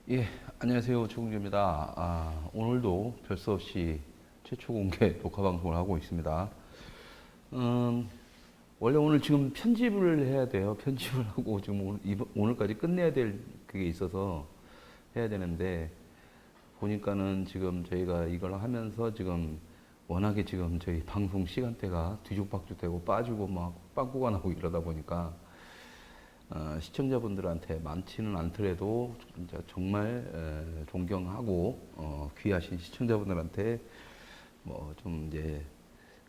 예, 안녕하세요. 최국주입니다. 오늘도 별 수 없이 최초 공개 녹화 방송을 하고 있습니다. 음, 원래 오늘 지금 편집을 해야 돼요. 편집을 하고 지금 오늘까지 끝내야 될 그게 있어서 해야 되는데, 보니까는 지금 저희가 이걸 하면서 지금 워낙에 지금 저희 방송 시간대가 뒤죽박죽 되고 빠지고 막 빵꾸가 나고 이러다 보니까 시청자분들한테 많지는 않더라도 진짜 정말 존경하고 귀하신 시청자분들한테 뭐 좀 이제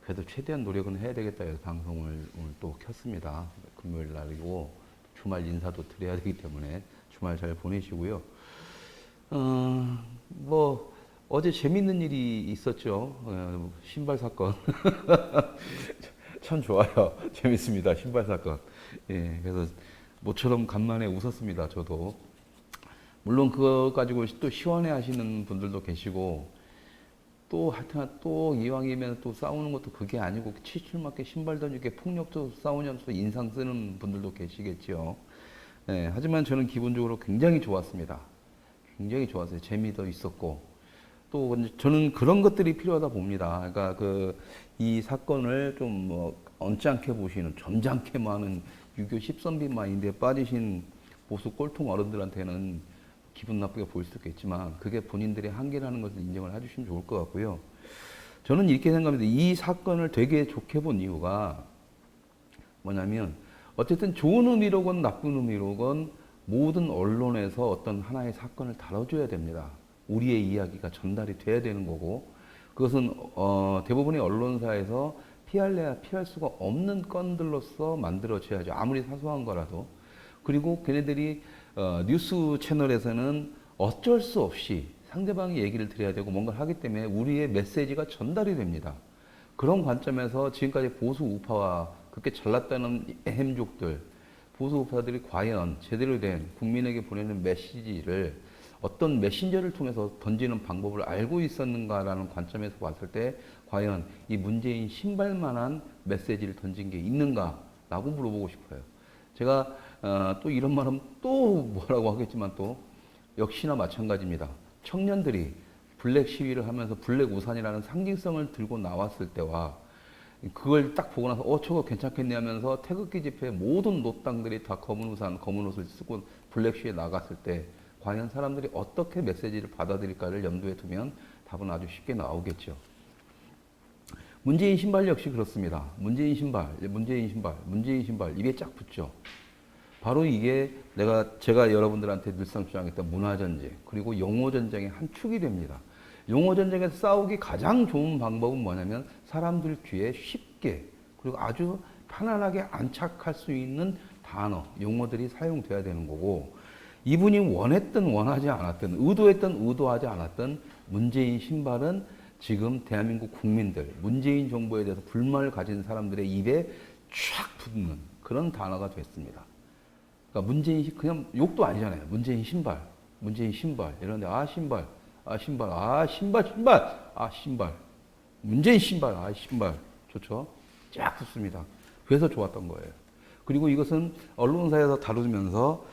그래도 최대한 노력은 해야 되겠다 해서 방송을 오늘 또 켰습니다. 금요일 날이고 주말 인사도 드려야 되기 때문에 주말 잘 보내시고요. 뭐 어제 재밌는 일이 있었죠. 신발 사건. 참 좋아요. 재밌습니다. 신발 사건. 예, 그래서 모처럼 간만에 웃었습니다. 저도. 물론 그거 가지고 또 시원해 하시는 분들도 계시고, 또 하여튼 또 이왕이면 또 싸우는 것도 그게 아니고 치출맞게 신발 던지게 폭력도 싸우냐면서 인상 쓰는 분들도 계시겠죠. 예, 하지만 저는 기본적으로 굉장히 좋았습니다. 굉장히 좋았어요. 재미도 있었고. 또 저는 그런 것들이 필요하다 봅니다. 그러니까 이 사건을 좀 뭐 언짢게 보시는 점잖게 많은 유교 십선비 마인드에 빠지신 보수 꼴통 어른들한테는 기분 나쁘게 보일 수도 있겠지만 그게 본인들의 한계라는 것을 인정을 해주시면 좋을 것 같고요. 저는 이렇게 생각합니다. 이 사건을 되게 좋게 본 이유가 뭐냐면 어쨌든 좋은 의미로건 나쁜 의미로건 모든 언론에서 어떤 하나의 사건을 다뤄줘야 됩니다. 우리의 이야기가 전달이 돼야 되는 거고 그것은 대부분의 언론사에서 피할래야 피할 수가 없는 건들로서 만들어져야죠. 아무리 사소한 거라도. 그리고 걔네들이 뉴스 채널에서는 어쩔 수 없이 상대방의 얘기를 드려야 되고 뭔가를 하기 때문에 우리의 메시지가 전달이 됩니다. 그런 관점에서 지금까지 보수 우파와 그렇게 잘났다는 햄족들, 보수 우파들이 과연 제대로 된 국민에게 보내는 메시지를 어떤 메신저를 통해서 던지는 방법을 알고 있었는가라는 관점에서 봤을 때 과연 이 문재인 신발만한 메시지를 던진 게 있는가라고 물어보고 싶어요. 제가 또 이런 말하면 또 뭐라고 하겠지만 또 역시나 마찬가지입니다. 청년들이 블랙 시위를 하면서 블랙 우산이라는 상징성을 들고 나왔을 때와 그걸 딱 보고 나서 저거 괜찮겠네 하면서 태극기 집회 모든 노땅들이 다 검은 우산, 검은 옷을 쓰고 블랙 시위에 나갔을 때 과연 사람들이 어떻게 메시지를 받아들일까를 염두에 두면 답은 아주 쉽게 나오겠죠. 문재인 신발 역시 그렇습니다. 문재인 신발, 문재인 신발, 문재인 신발 입에 쫙 붙죠. 바로 이게 제가 여러분들한테 늘상 주장했던 문화전쟁 그리고 용어전쟁의 한 축이 됩니다. 용어전쟁에서 싸우기 가장 좋은 방법은 뭐냐면 사람들 귀에 쉽게 그리고 아주 편안하게 안착할 수 있는 단어, 용어들이 사용돼야 되는 거고 이분이 원했든 원하지 않았든 의도했든 의도하지 않았든 문재인 신발은 지금 대한민국 국민들 문재인 정부에 대해서 불만을 가진 사람들의 입에 쫙 붙는 그런 단어가 됐습니다. 그러니까 문재인 그냥 욕도 아니잖아요. 문재인 신발, 문재인 신발 이런데 신발, 신발, 신발, 문재인 신발, 신발 좋죠. 쫙 붙습니다. 그래서 좋았던 거예요. 그리고 이것은 언론사에서 다루면서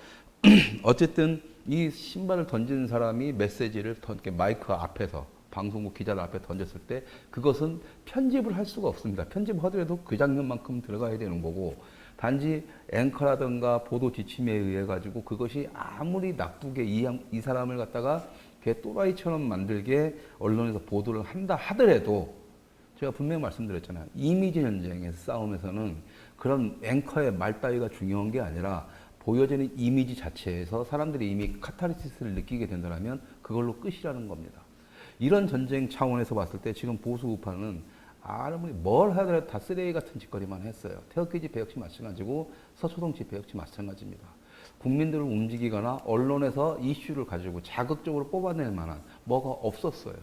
어쨌든 이 신발을 던지는 사람이 메시지를 마이크 앞에서 방송국 기자들 앞에 던졌을 때 그것은 편집을 할 수가 없습니다. 편집하더라도 그 장면만큼 들어가야 되는 거고 단지 앵커라든가 보도 지침에 의해 가지고 그것이 아무리 나쁘게 이 사람을 갖다가 걔 또라이처럼 만들게 언론에서 보도를 한다 하더라도 제가 분명히 말씀드렸잖아요. 이미지 전쟁에서 싸움에서는 그런 앵커의 말 따위가 중요한 게 아니라 보여지는 이미지 자체에서 사람들이 이미 카타르시스를 느끼게 된다면 그걸로 끝이라는 겁니다. 이런 전쟁 차원에서 봤을 때 지금 보수 우파는 아무리 뭘 하더라도 다 쓰레기 같은 짓거리만 했어요. 태극기 집회 역시 마찬가지고 서초동 집회 역시 마찬가지입니다. 국민들을 움직이거나 언론에서 이슈를 가지고 자극적으로 뽑아낼 만한 뭐가 없었어요.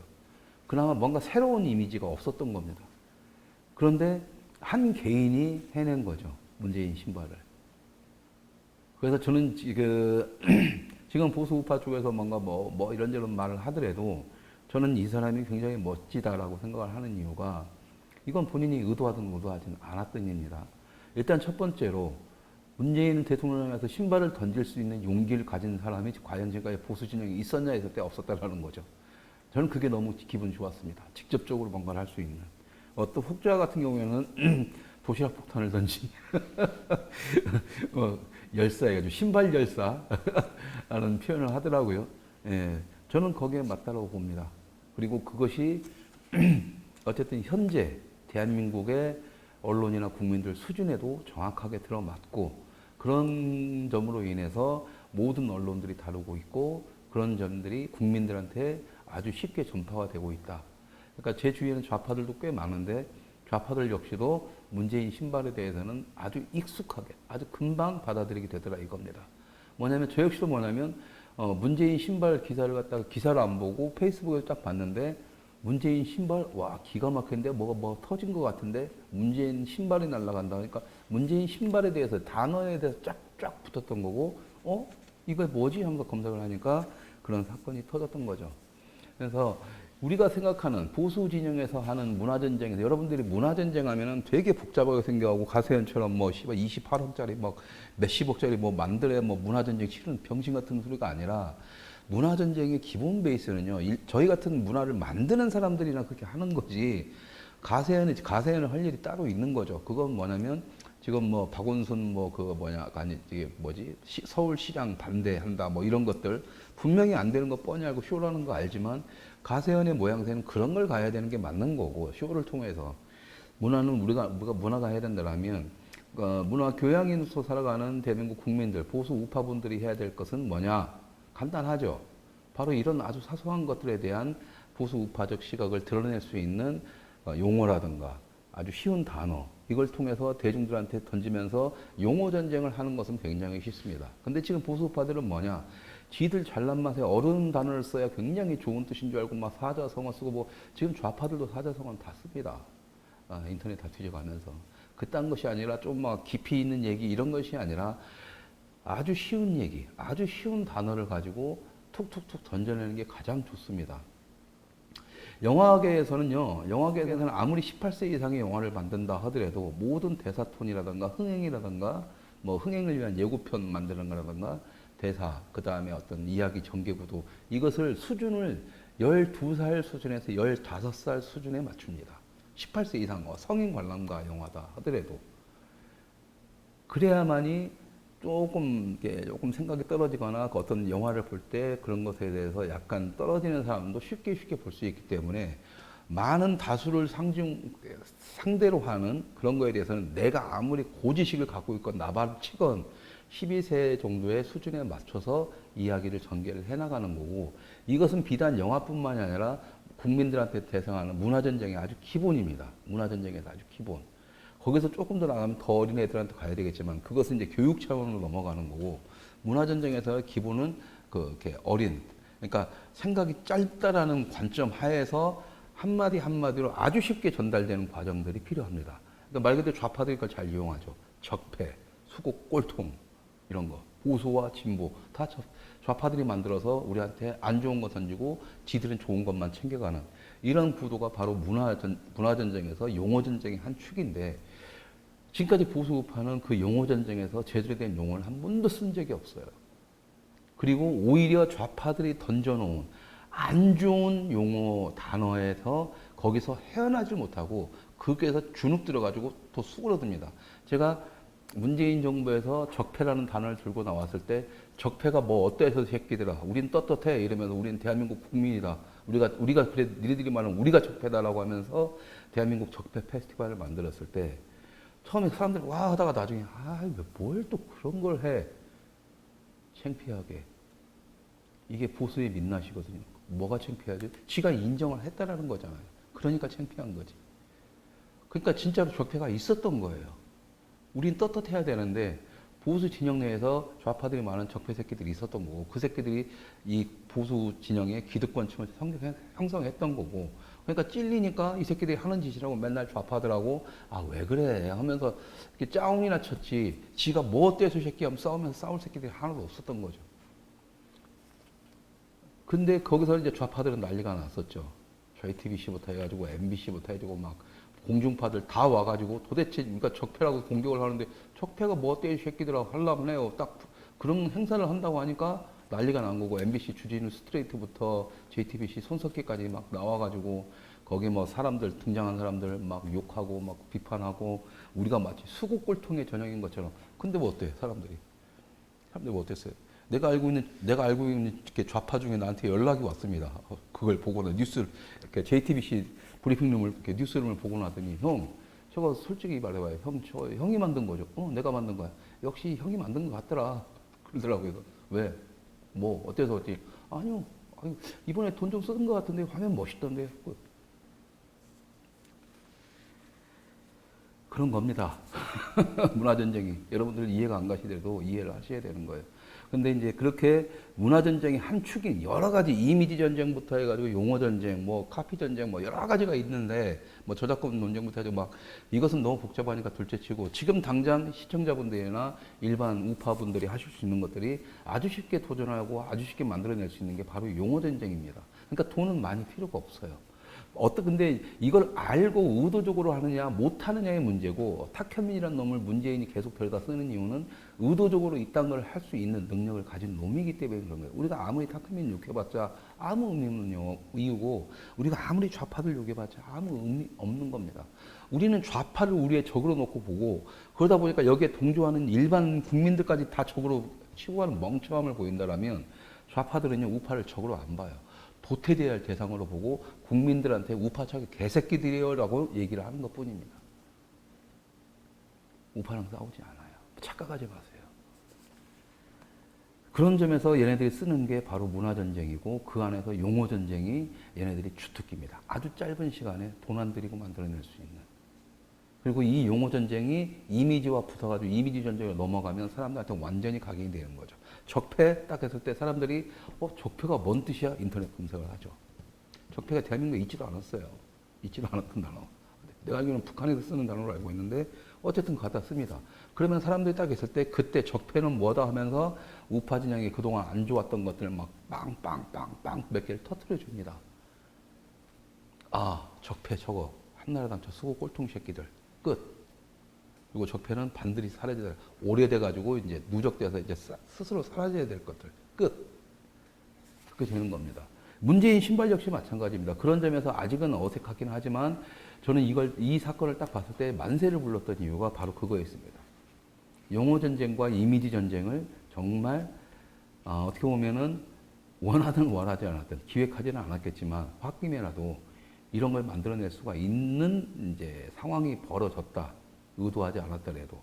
그나마 뭔가 새로운 이미지가 없었던 겁니다. 그런데 한 개인이 해낸 거죠. 문재인 신발을. 그래서 저는 지금 보수 우파 쪽에서 뭔가 뭐 이런저런 말을 하더라도 저는 이 사람이 굉장히 멋지다라고 생각을 하는 이유가 이건 본인이 의도하든 의도하지 않았던 일입니다. 일단 첫 번째로 문재인 대통령을 향해서 신발을 던질 수 있는 용기를 가진 사람이 과연 지금까지 보수 진영에 있었냐 했을 때 없었다라는 거죠. 저는 그게 너무 기분 좋았습니다. 직접적으로 뭔가를 할 수 있는. 어떤 혹자 같은 경우에는 도시락 폭탄을 던진 열사해가지고 신발 열사라는 표현을 하더라고요. 예, 저는 거기에 맞다고 봅니다. 그리고 그것이 어쨌든 현재 대한민국의 언론이나 국민들 수준에도 정확하게 들어맞고 그런 점으로 인해서 모든 언론들이 다루고 있고 그런 점들이 국민들한테 아주 쉽게 전파가 되고 있다. 그러니까 제 주위에는 좌파들도 꽤 많은데 좌파들 역시도 문재인 신발에 대해서는 아주 익숙하게 아주 금방 받아들이게 되더라 이겁니다. 뭐냐면 저 역시도 뭐냐면 문재인 신발 기사를 갖다가 기사를 안 보고 페이스북에 딱 봤는데 문재인 신발 와 기가 막힌데 뭐가 뭐 터진 것 같은데 문재인 신발이 날아간다 그러니까 문재인 신발에 대해서 단어에 대해서 쫙쫙 붙었던 거고 이거 뭐지 하면서 검색을 하니까 그런 사건이 터졌던 거죠. 그래서 우리가 생각하는 보수 진영에서 하는 문화전쟁에서 여러분들이 문화전쟁 하면은 되게 복잡하게 생겨가고 가세현처럼 뭐 28억짜리 막 몇십억짜리 뭐 만들어야 뭐 문화전쟁 치르는 병신 같은 소리가 아니라 문화전쟁의 기본 베이스는요, 저희 같은 문화를 만드는 사람들이나 그렇게 하는 거지, 가세현을 할 일이 따로 있는 거죠. 그건 뭐냐면, 지금 뭐, 박원순 뭐, 그거 뭐냐, 아니, 이게 뭐지, 서울시장 반대한다, 뭐 이런 것들, 분명히 안 되는 거 뻔히 알고 쇼라는 거 알지만, 가세현의 모양새는 그런 걸 가야 되는 게 맞는 거고, 쇼를 통해서. 문화는 우리가 문화가 해야 된다라면, 문화 교양인으로서 살아가는 대한민국 국민들, 보수 우파분들이 해야 될 것은 뭐냐? 간단하죠. 바로 이런 아주 사소한 것들에 대한 보수 우파적 시각을 드러낼 수 있는 용어라든가 아주 쉬운 단어 이걸 통해서 대중들한테 던지면서 용어 전쟁을 하는 것은 굉장히 쉽습니다. 근데 지금 보수 우파들은 뭐냐? 지들 잘난 맛에 어려운 단어를 써야 굉장히 좋은 뜻인 줄 알고 막 사자성어 쓰고 뭐 지금 좌파들도 사자성어는 다 씁니다. 인터넷 다 뒤져가면서 그딴 것이 아니라 좀 막 깊이 있는 얘기 이런 것이 아니라 아주 쉬운 얘기, 아주 쉬운 단어를 가지고 툭툭툭 던져내는 게 가장 좋습니다. 영화계에서는 아무리 18세 이상의 영화를 만든다 하더라도 모든 대사톤이라든가 흥행이라든가 뭐 흥행을 위한 예고편 만드는 거라든가 대사, 그 다음에 어떤 이야기 전개구도 이것을 수준을 12살 수준에서 15살 수준에 맞춥니다. 18세 이상 성인 관람가 영화다 하더라도 그래야만이 조금 생각이 떨어지거나 어떤 영화를 볼 때 그런 것에 대해서 약간 떨어지는 사람도 쉽게 볼 수 있기 때문에 많은 다수를 상대로 하는 그런 거에 대해서는 내가 아무리 고지식을 갖고 있건 나발 치건 12세 정도의 수준에 맞춰서 이야기를 전개를 해나가는 거고 이것은 비단 영화뿐만이 아니라 국민들한테 대상하는 문화전쟁의 아주 기본입니다. 문화전쟁에서 아주 기본. 거기서 조금 더 나가면 더 어린 애들한테 가야 되겠지만 그것은 이제 교육 차원으로 넘어가는 거고 문화전쟁에서 기본은 그렇게 그러니까 생각이 짧다라는 관점 하에서 한마디 한마디로 아주 쉽게 전달되는 과정들이 필요합니다. 그러니까 말 그대로 좌파들이 그걸 잘 이용하죠. 적폐, 수국, 꼴통 이런 거. 보수와 진보 다 좌파들이 만들어서 우리한테 안 좋은 거 던지고 지들은 좋은 것만 챙겨가는 이런 구도가 바로 문화전쟁에서 용어전쟁의 한 축인데 지금까지 보수 우파는 그 용어전쟁에서 제대로 된 용어를 한 번도 쓴 적이 없어요. 그리고 오히려 좌파들이 던져놓은 안 좋은 용어 단어에서 거기서 헤어나지 못하고 거기에서 주눅 들어가지고 또 수그러듭니다. 제가 문재인 정부에서 적폐라는 단어를 들고 나왔을 때 적폐가 뭐 어때서 새끼들아 우린 떳떳해 이러면서 우린 대한민국 국민이다 우리가 그래 니네들이 말하는 우리가 적폐다라고 하면서 대한민국 적폐 페스티벌을 만들었을 때 처음에 사람들이 와 하다가 나중에 뭘 또 그런 걸 해 창피하게 이게 보수의 민낯이거든요. 뭐가 창피하지? 지가 인정을 했다라는 거잖아요. 그러니까 창피한 거지. 그러니까 진짜로 적폐가 있었던 거예요. 우린 떳떳해야 되는데 보수 진영 내에서 좌파들이 많은 적폐 새끼들이 있었던 거고 그 새끼들이 이 보수 진영의 기득권층을 형성했던 거고 그러니까 찔리니까 이 새끼들이 하는 짓이라고 맨날 좌파들하고 왜 그래 하면서 이렇게 짜웅이나 쳤지 지가 뭐 어때서 새끼 하면 싸울 새끼들이 하나도 없었던 거죠. 근데 거기서 이제 좌파들은 난리가 났었죠. JTBC부터 해가지고 MBC부터 해가지고 막 공중파들 다 와가지고 도대체 그러니까 적폐라고 공격을 하는데 적폐가 뭐 어때 이 새끼들하고 하려면 해요. 딱 그런 행사를 한다고 하니까 난리가 난 거고 MBC 주진우 스트레이트부터 JTBC 손석희까지 막 나와가지고 거기 뭐 사람들 등장한 사람들 막 욕하고 막 비판하고 우리가 마치 수국골통의 전형인 것처럼. 근데 뭐 어때 사람들이 뭐 어땠어요? 내가 알고 있는 이렇게 좌파 중에 나한테 연락이 왔습니다. 그걸 보고는 뉴스를 이렇게 JTBC 브리핑룸을 이렇게 뉴스룸을 보고 나더니 형 저거 솔직히 말해봐요. 형 저 형이 만든 거죠. 내가 만든 거야. 역시 형이 만든 것 같더라. 그러더라고요. 왜? 뭐 어때서 어찌? 아니요. 아니, 이번에 돈 좀 쓰는 것 같은데 화면 멋있던데. 그런 겁니다. 문화전쟁이. 여러분들 이해가 안 가시더라도 이해를 하셔야 되는 거예요. 근데 이제 그렇게 문화전쟁의 한 축인 여러 가지 이미지 전쟁부터 해가지고 용어 전쟁, 뭐 카피 전쟁, 뭐 여러 가지가 있는데 뭐 저작권 논쟁부터 해서 막 이것은 너무 복잡하니까 둘째치고 지금 당장 시청자분들이나 일반 우파분들이 하실 수 있는 것들이 아주 쉽게 도전하고 아주 쉽게 만들어낼 수 있는 게 바로 용어 전쟁입니다. 그러니까 돈은 많이 필요가 없어요. 근데 이걸 알고 의도적으로 하느냐 못하느냐의 문제고 탁현민이라는 놈을 문재인이 계속 데려다 쓰는 이유는 의도적으로 이딴 걸 할 수 있는 능력을 가진 놈이기 때문에 그런 거예요. 우리가 아무리 탁현민 욕해봤자 아무 의미 없는 이유고 우리가 아무리 좌파들 욕해봤자 아무 의미 없는 겁니다. 우리는 좌파를 우리의 적으로 놓고 보고 그러다 보니까 여기에 동조하는 일반 국민들까지 다 적으로 치고가는 멍청함을 보인다라면 좌파들은요 우파를 적으로 안 봐요. 도태돼야 할 대상으로 보고 국민들한테 우파차기 개새끼들이요라고 얘기를 하는 것 뿐입니다. 우파랑 싸우지 않아요. 착각하지 마세요. 그런 점에서 얘네들이 쓰는 게 바로 문화전쟁이고 그 안에서 용어전쟁이 얘네들이 주특기입니다. 아주 짧은 시간에 돈 안 들이고 만들어낼 수 있는. 그리고 이 용어전쟁이 이미지와 붙어가지고 이미지 전쟁으로 넘어가면 사람들한테 완전히 각인이 되는 거죠. 적폐 딱 했을 때 사람들이 적폐가 뭔 뜻이야? 인터넷 검색을 하죠. 적폐가 대한민국에 있지도 않았어요. 있지도 않았던 단어. 내가 알기로는 북한에서 쓰는 단어로 알고 있는데 어쨌든 갖다 씁니다. 그러면 사람들이 딱 했을 때 그때 적폐는 뭐다 하면서 우파 진영이 그동안 안 좋았던 것들을 막 빵빵빵빵 몇 개를 터뜨려 줍니다. 아 적폐 저거 한나라당 저 수고 꼴통 새끼들 끝. 그리고 적폐는 반드시 사라져야 돼. 오래돼가지고 이제 누적돼서 이제 스스로 사라져야 될 것들. 끝. 그렇게 되는 겁니다. 문재인 신발 역시 마찬가지입니다. 그런 점에서 아직은 어색하긴 하지만 저는 이 사건을 딱 봤을 때 만세를 불렀던 이유가 바로 그거였습니다. 용어 전쟁과 이미지 전쟁을 정말 어떻게 보면은 원하든 원하지 않았든 기획하지는 않았겠지만 홧김에라도 이런 걸 만들어낼 수가 있는 이제 상황이 벌어졌다. 의도하지 않았더라도.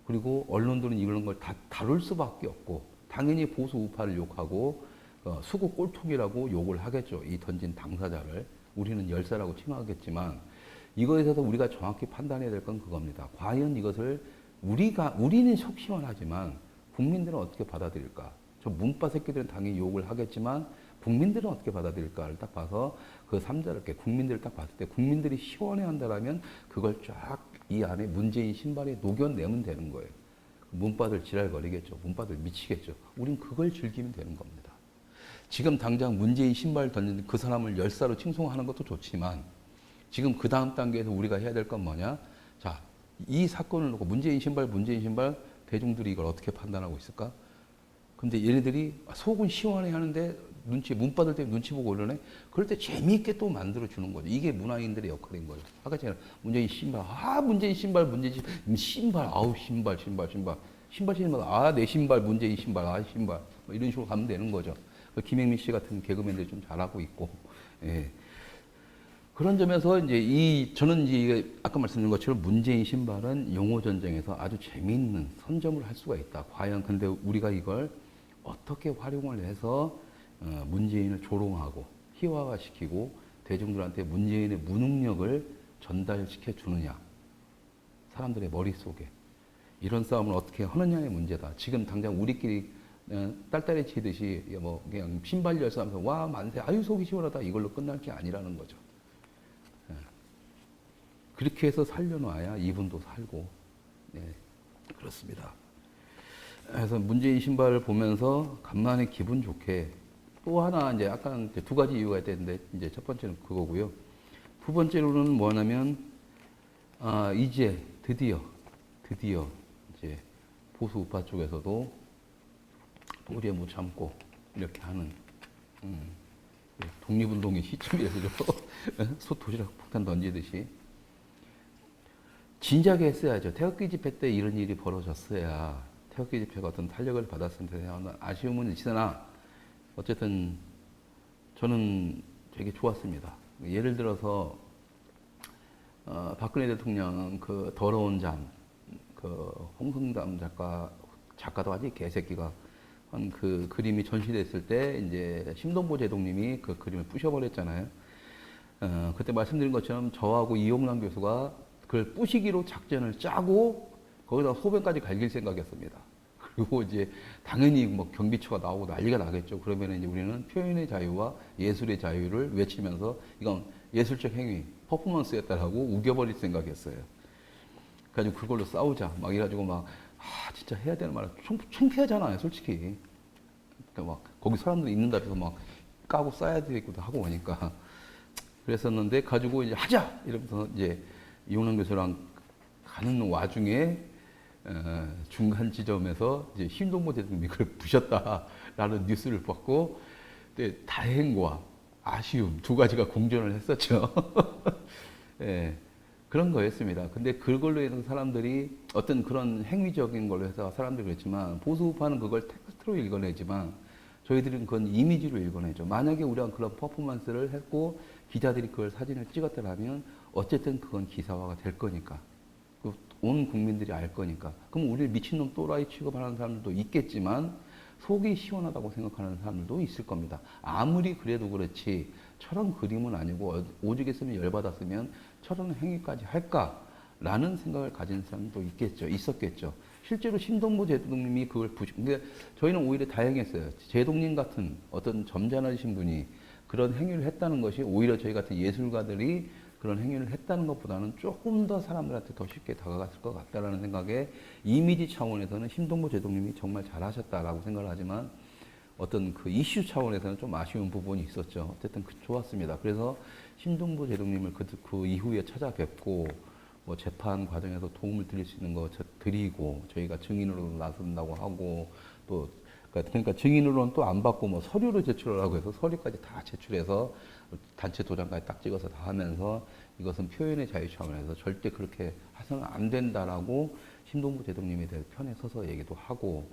그리고 언론들은 이런 걸 다 다룰 수밖에 없고 당연히 보수 우파를 욕하고 수구 꼴통이라고 욕을 하겠죠. 이 던진 당사자를. 우리는 열사라고 칭하겠지만 이거에 대해서 우리가 정확히 판단해야 될 건 그겁니다. 과연 이것을 우리는 속 시원하지만 국민들은 어떻게 받아들일까? 저 문파 새끼들은 당연히 욕을 하겠지만 국민들은 어떻게 받아들일까를 딱 봐서 그 삼자를 이렇게 국민들을 딱 봤을 때 국민들이 시원해 한다라면 그걸 쫙 이 안에 문재인 신발에 녹여내면 되는 거예요. 문파들 지랄거리겠죠. 문파들 미치겠죠. 우린 그걸 즐기면 되는 겁니다. 지금 당장 문재인 신발 던진 그 사람을 열사로 칭송하는 것도 좋지만 지금 그 다음 단계에서 우리가 해야 될 건 뭐냐? 자, 이 사건을 놓고 문재인 신발 대중들이 이걸 어떻게 판단하고 있을까? 근데 얘네들이 속은 시원해 하는데 문바들 때문에 눈치 보고 그러네? 그럴 때 재미있게 또 만들어주는 거죠. 이게 문화인들의 역할인 거죠. 아까 제가 문재인 신발, 문재인 신발, 아우, 신발, 내 신발, 문재인 신발, 신발. 뭐 이런 식으로 가면 되는 거죠. 김행민 씨 같은 개그맨들이 좀 잘하고 있고, 예. 그런 점에서 저는 이제 아까 말씀드린 것처럼 문재인 신발은 용어 전쟁에서 아주 재미있는 선점을 할 수가 있다. 과연 근데 우리가 이걸 어떻게 활용을 해서 문재인을 조롱하고 희화화시키고 대중들한테 문재인의 무능력을 전달시켜 주느냐. 사람들의 머릿속에. 이런 싸움을 어떻게 하느냐의 문제다. 지금 당장 우리끼리 딸딸이 치듯이 뭐 그냥 신발 열사하면서 와 만세 아유 속이 시원하다 이걸로 끝날 게 아니라는 거죠. 그렇게 해서 살려놔야 이분도 살고. 네, 그렇습니다. 그래서 문재인 신발을 보면서 간만에 기분 좋게 또 하나 이제 약간 두 가지 이유가 있는데 이제 첫 번째는 그거고요. 두 번째로는 뭐냐면 이제 드디어 보수 우파 쪽에서도 도저히 못 참고 이렇게 하는 독립운동의 시점이라서 소 도시락 폭탄 던지듯이 진작에 했어야죠. 태극기 집회 때 이런 일이 벌어졌어야 태극기 집회가 어떤 탄력을 받았을 텐데 아쉬움은 있으나 어쨌든 저는 되게 좋았습니다. 예를 들어서 박근혜 대통령 그 더러운 잠, 그 홍성담 작가도 아직 개새끼가 한 그 그림이 전시됐을 때 이제 심동보 제독님이 그 그림을 부셔버렸잖아요. 그때 말씀드린 것처럼 저하고 이용남 교수가 그걸 부시기로 작전을 짜고 거기다 소변까지 갈길 생각이었습니다. 그리고 이제 당연히 뭐 경비처가 나오고 난리가 나겠죠. 그러면 이제 우리는 표현의 자유와 예술의 자유를 외치면서 이건 예술적 행위, 퍼포먼스였다라고 우겨버릴 생각이었어요. 그래가지고 그걸로 싸우자. 막 이래가지고 막, 진짜 해야 되는 말, 창피하잖아요, 솔직히. 그러니까 막, 거기 사람들이 있는다 해서 막 까고 싸야 되기도 하고 하니까. 그랬었는데, 가지고 이제 하자! 이러면서 이제 이용남 교수랑 가는 와중에, 중간 지점에서 이제 신동보 대통령이 그걸 부셨다라는 뉴스를 받고, 다행과 아쉬움 두 가지가 공존을 했었죠. 예. 그런 거였습니다. 근데 그걸로 해서 사람들이 어떤 그런 행위적인 걸로 해서 사람들이 그랬지만 보수우파는 그걸 텍스트로 읽어내지만 저희들은 그건 이미지로 읽어내죠. 만약에 우리가 그런 퍼포먼스를 했고 기자들이 그걸 사진을 찍었더라면 어쨌든 그건 기사화가 될 거니까. 온 국민들이 알 거니까. 그럼 우리를 미친놈 또라이 취급하는 사람들도 있겠지만 속이 시원하다고 생각하는 사람들도 있을 겁니다. 아무리 그래도 그렇지 저런 그림은 아니고 오죽했으면 열받았으면 저런 행위까지 할까라는 생각을 가진 사람도 있었겠죠. 실제로 신동보 제독님이 그걸 근데 저희는 오히려 다행했어요. 제독님 같은 어떤 점잖으신 분이 그런 행위를 했다는 것이 오히려 저희 같은 예술가들이 그런 행위를 했다는 것보다는 조금 더 사람들한테 더 쉽게 다가갔을 것 같다라는 생각에 이미지 차원에서는 신동보 제독님이 정말 잘하셨다라고 생각을 하지만 어떤 그 이슈 차원에서는 좀 아쉬운 부분이 있었죠. 어쨌든 좋았습니다. 그래서 신동보 제독님을 그 이후에 찾아뵙고 뭐 재판 과정에서 도움을 드릴 수 있는 거 드리고 저희가 증인으로 나선다고 하고 또 그러니까 증인으로는 또 안 받고 뭐 서류를 제출하라고 해서 서류까지 다 제출해서 단체 도장까지 딱 찍어서 다 하면서 이것은 표현의 자유 차원에서 절대 그렇게 해서는 안 된다라고 신동보 제독님에 대해 편에 서서 얘기도 하고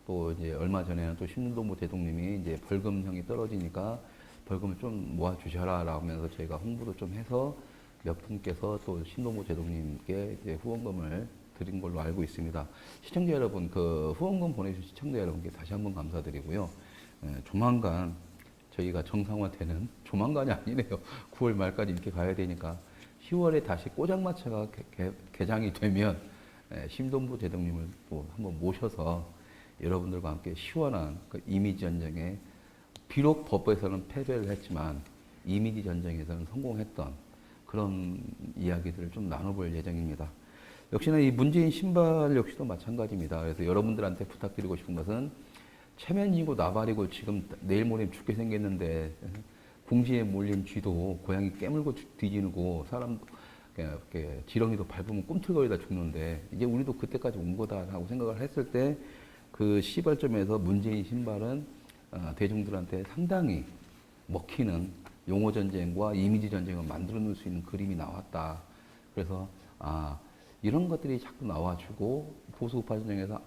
또 이제 얼마 전에는 또 신동보 제독님이 이제 벌금형이 떨어지니까 벌금을 좀 모아 주셔라 하면서 저희가 홍보도 좀 해서 몇 분께서 또 신동보 제독님께 이제 후원금을 드린 걸로 알고 있습니다. 시청자 여러분, 그 후원금 보내주신 시청자 여러분께 다시 한번 감사드리고요. 조만간 저희가 정상화되는, 조만간이 아니네요. 9월 말까지 이렇게 가야 되니까 10월에 다시 꼬장마차가 개장이 되면 신동보 제독님을 또 한번 모셔서 여러분들과 함께 시원한 그 이미지 전쟁에 비록 법에서는 패배를 했지만 이미지 전쟁에서는 성공했던 그런 이야기들을 좀 나눠볼 예정입니다. 역시나 이 문재인 신발 역시도 마찬가지입니다. 그래서 여러분들한테 부탁드리고 싶은 것은 체면이고 나발이고 지금 내일 모레 죽게 생겼는데 궁지에 몰린 쥐도 고양이 깨물고 뒤지고 사람 이렇게 지렁이도 밟으면 꿈틀거리다 죽는데 이제 우리도 그때까지 온 거다라고 생각을 했을 때 그 시발점에서 문재인 신발은 대중들한테 상당히 먹히는 용어 전쟁과 이미지 전쟁을 만들어 놓을 수 있는 그림이 나왔다. 그래서 이런 것들이 자꾸 나와주고 보수 우파 전쟁에서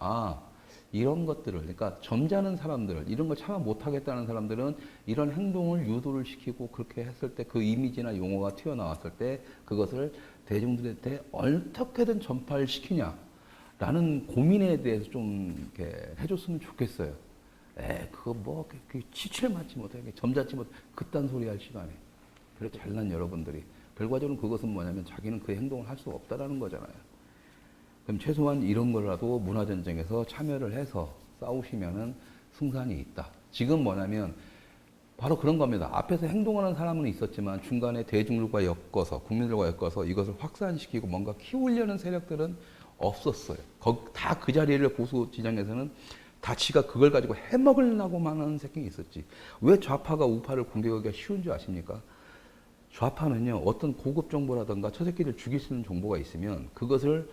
이런 것들을 그러니까 점잖은 사람들 이런 걸 참아 못하겠다는 사람들은 이런 행동을 유도를 시키고 그렇게 했을 때 그 이미지나 용어가 튀어나왔을 때 그것을 대중들한테 어떻게든 전파를 시키냐라는 고민에 대해서 좀 이렇게 해줬으면 좋겠어요. 그거 뭐 치칠 맞지 못하게 점잖지 못 그딴 소리 할 시간에 그래 잘난 여러분들이 결과적으로 그것은 뭐냐면 자기는 그 행동을 할 수 없다라는 거잖아요. 그럼 최소한 이런 거라도 문화전쟁에서 참여를 해서 싸우시면은 승산이 있다. 지금 뭐냐면 바로 그런 겁니다. 앞에서 행동하는 사람은 있었지만 중간에 대중들과 엮어서 국민들과 엮어서 이것을 확산시키고 뭔가 키우려는 세력들은 없었어요. 다 그 자리를 보수 진영에서는 다 지가 그걸 가지고 해먹으려고만 하는 새끼가 있었지. 왜 좌파가 우파를 공격하기가 쉬운 줄 아십니까? 좌파는요, 어떤 고급 정보라든가 저 새끼를 죽일 수 있는 정보가 있으면 그것을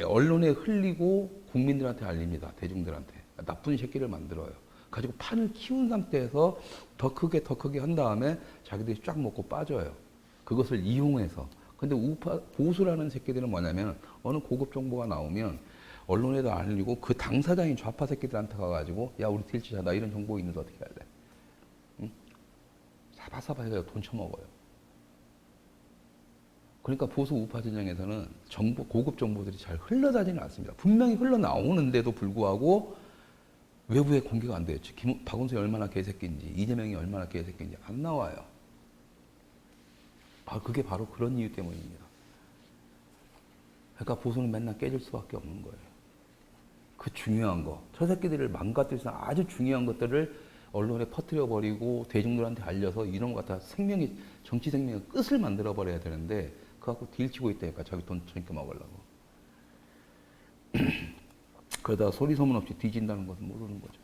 언론에 흘리고 국민들한테 알립니다. 대중들한테. 나쁜 새끼를 만들어요. 가지고 판을 키운 상태에서 더 크게 한 다음에 자기들이 쫙 먹고 빠져요. 그것을 이용해서. 근데 우파, 보수라는 새끼들은 뭐냐면 어느 고급 정보가 나오면 언론에도 알리고 그 당사자인 좌파 새끼들한테 가가지고 야, 우리 딜치자. 이런 정보 있는데 어떻게 해야 돼? 응? 사바사바 해서 돈 쳐먹어요. 그러니까 보수 우파 진영에서는 정보, 고급 정보들이 잘 흘러다니지는 않습니다. 분명히 흘러나오는데도 불구하고 외부에 공개가 안 돼요. 박원순이 얼마나 개새끼인지, 이재명이 얼마나 개새끼인지 안 나와요. 그게 바로 그런 이유 때문입니다. 그러니까 보수는 맨날 깨질 수밖에 없는 거예요. 그 중요한 거, 저 새끼들을 망가뜨릴 수 있는 아주 중요한 것들을 언론에 퍼뜨려버리고 대중들한테 알려서 이런 거 갖다 정치 생명의 끝을 만들어버려야 되는데 그거 갖고 딜치고 있다니까 자기 돈 저니까 먹으려고. 그러다가 소리 소문 없이 뒤진다는 것은 모르는 거죠.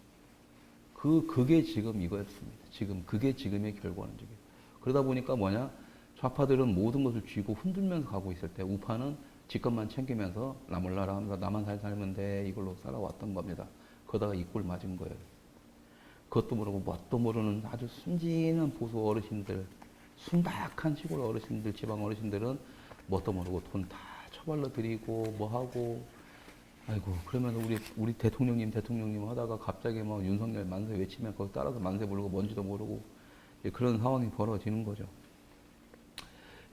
그게 지금 이거였습니다. 그게 지금의 결과는 지금. 그러다 보니까 뭐냐? 좌파들은 모든 것을 쥐고 흔들면서 가고 있을 때 우파는 지껏만 챙기면서 나 몰라라 하면서 나만 잘 살면 돼 이걸로 살아왔던 겁니다. 그러다가 이 꼴 맞은 거예요. 그것도 모르고 뭣도 모르는 아주 순진한 보수 어르신들, 순박한 시골 어르신들, 지방 어르신들은 뭣도 모르고 돈 다 처발로 드리고 뭐 하고 아이고 그러면서 우리 대통령님 하다가 갑자기 막 윤석열 만세 외치면 거기 따라서 만세 부르고 뭔지도 모르고 그런 상황이 벌어지는 거죠.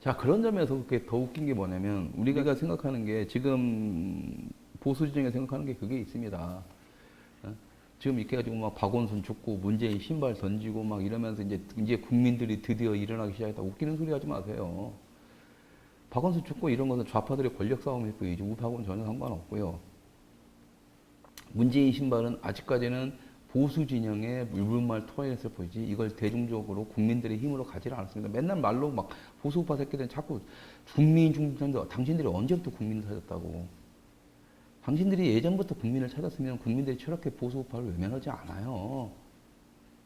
자, 그런 점에서 그게 더 웃긴 게 뭐냐면 우리가 생각하는 게 지금 보수 진영에 생각하는 게 그게 있습니다. 지금 이렇게 가지고 막 박원순 죽고 문재인 신발 던지고 막 이러면서 이제 국민들이 드디어 일어나기 시작했다. 웃기는 소리 하지 마세요. 박원순 죽고 이런 것은 좌파들의 권력 싸움일 뿐이지 우파하고는 전혀 상관없고요. 문재인 신발은 아직까지는 보수 진영의 물불말 토해냈을 뿐이지 이걸 대중적으로 국민들의 힘으로 가지를 않았습니다. 맨날 말로 막 보수 우파 새끼들은 자꾸 국민 당신들이 언제부터 국민을 찾았다고. 당신들이 예전부터 국민을 찾았으면 국민들이 저렇게 보수 우파를 외면하지 않아요.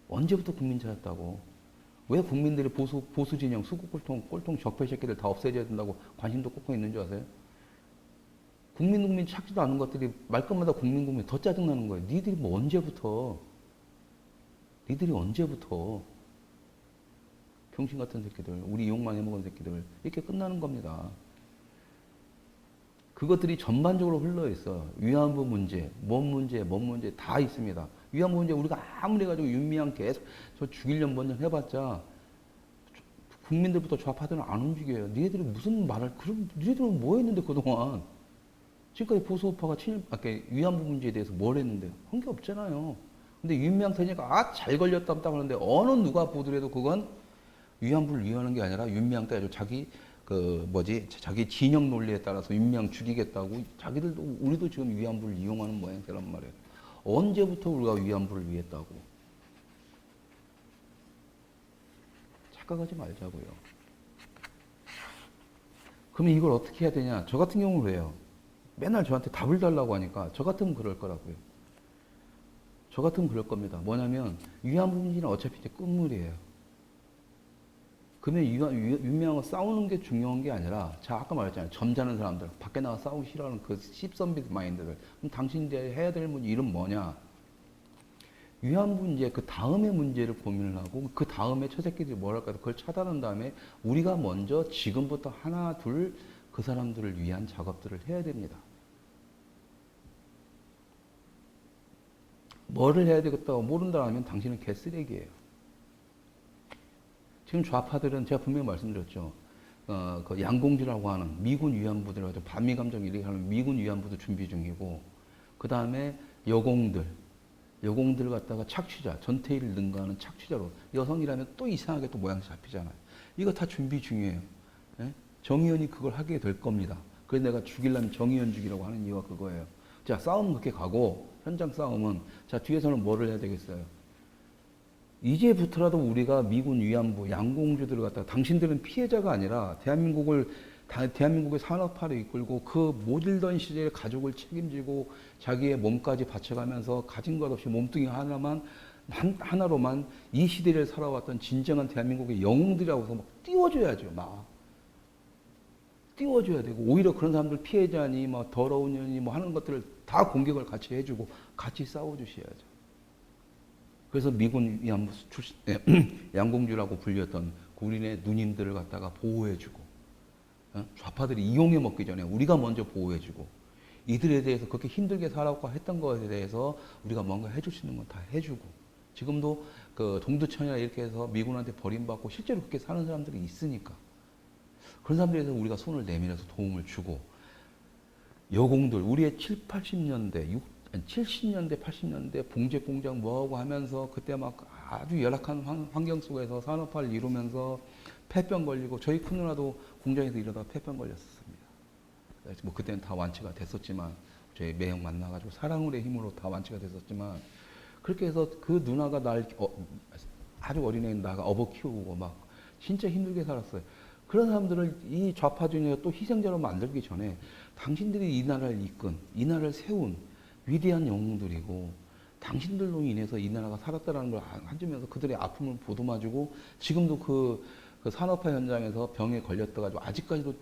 언제부터 국민 찾았다고. 왜 국민들이 보수 진영 수구꼴통 적폐 새끼들 다 없애줘야 된다고 관심도 꽂고 있는 줄 아세요? 국민 찾지도 않은 것들이 말끝마다 국민 더 짜증나는 거예요. 니들이 언제부터 병신 같은 새끼들, 우리 욕만 해먹은 새끼들 이렇게 끝나는 겁니다. 그것들이 전반적으로 흘러있어. 위안부 문제, 뭔 문제 다 있습니다. 위안부 문제 우리가 아무리 가지고 윤미향 계속 저 죽이려면 먼저 해봤자 국민들부터 좌파들은 안 움직여요. 니네들이 무슨 말을 그럼 니네들은 뭐 했는데 그동안 지금까지 보수우파가 위안부 문제에 대해서 뭘 했는데요? 한 게 없잖아요. 근데 윤미향 터지니까 잘 걸렸다 하는데 어느 누가 보더라도 그건 위안부를 위하는 게 아니라 윤미향 때 아주 자기 진영 논리에 따라서 윤미향 죽이겠다고 자기들도 우리도 지금 위안부를 이용하는 모양새란 말이에요. 언제부터 우리가 위안부를 위했다고. 착각하지 말자고요. 그러면 이걸 어떻게 해야 되냐? 저 같은 경우는 왜요? 맨날 저한테 답을 달라고 하니까 저 같으면 그럴 거라고요. 저 같으면 그럴 겁니다. 뭐냐면 위안부 문제는 어차피 이제 끝물이에요. 그러면 윤미향하고 싸우는 게 중요한 게 아니라 제가 아까 말했잖아요. 점잖은 사람들, 밖에 나가 싸우기 싫어하는 그 씹선비 마인드들. 그럼 당신들이 해야 될 문제 이름 뭐냐? 위안부 문제 그 다음의 문제를 고민을 하고 그 다음에 저 새끼들이 뭘 할까 그걸 차단한 다음에 우리가 먼저 지금부터 하나 둘 그 사람들을 위한 작업들을 해야 됩니다. 뭐를 해야 되겠다고 모른다 하면 당신은 개쓰레기예요. 지금 좌파들은 제가 분명히 말씀드렸죠. 그 양공지라고 하는 미군 위안부들 가지고 반미감정 이렇게 하는 미군 위안부도 준비 중이고 그 다음에 여공들 갖다가 착취자 전태일을 능가하는 착취자로 여성이라면 또 이상하게 또 모양 잡히잖아요. 이거 다 준비 중이에요. 예? 정의연이 그걸 하게 될 겁니다. 그래서 내가 죽이려면 정의연 죽이라고 하는 이유가 그거예요. 자, 싸움은 그렇게 가고 현장 싸움은 자 뒤에서는 뭐를 해야 되겠어요? 이제부터라도 우리가 미군 위안부 양공주들을 갖다가 당신들은 피해자가 아니라 대한민국의 산업화를 이끌고 그 못 일던 시절에 가족을 책임지고 자기의 몸까지 바쳐가면서 가진 것 없이 몸뚱이 하나로만 이 시대를 살아왔던 진정한 대한민국의 영웅들이라고 해서 막 띄워줘야죠. 막 띄워줘야 되고 오히려 그런 사람들 피해자니 뭐 더러운 년이 뭐 하는 것들을 다 다 공격을 같이 해주고 같이 싸워주셔야죠. 그래서 미군 위안부 출신, 양공주라고 불렸던 군인의 누님들을 갖다가 보호해주고, 좌파들이 이용해 먹기 전에 우리가 먼저 보호해주고, 이들에 대해서 그렇게 힘들게 살아왔고 했던 것에 대해서 우리가 뭔가 해줄 수 있는 건 다 해주고, 지금도 그 동두천이나 이렇게 해서 미군한테 버림받고 실제로 그렇게 사는 사람들이 있으니까, 그런 사람들에 대해서 우리가 손을 내밀어서 도움을 주고, 여공들, 우리의 7, 80년대, 70년대, 80년대 봉제공장 뭐하고 하면서 그때 막 아주 열악한 환경 속에서 산업화를 이루면서 폐병 걸리고, 저희 큰 누나도 공장에서 이러다가 폐병 걸렸습니다. 뭐 그때는 다 완치가 됐었지만, 저희 매형 만나가지고 사랑의 힘으로 다 완치가 됐었지만, 그렇게 해서 그 누나가 날 아주 어린애인 나가 업어 키우고 막 진짜 힘들게 살았어요. 그런 사람들을 이 좌파주의가 또 희생자로 만들기 전에 당신들이 이 나라를 이끈, 이 나라를 세운 위대한 영웅들이고, 당신들로 인해서 이 나라가 살았다는 걸 한주면서 그들의 아픔을 보듬어주고, 지금도 그 산업화 현장에서 병에 걸렸다가지고 아직까지도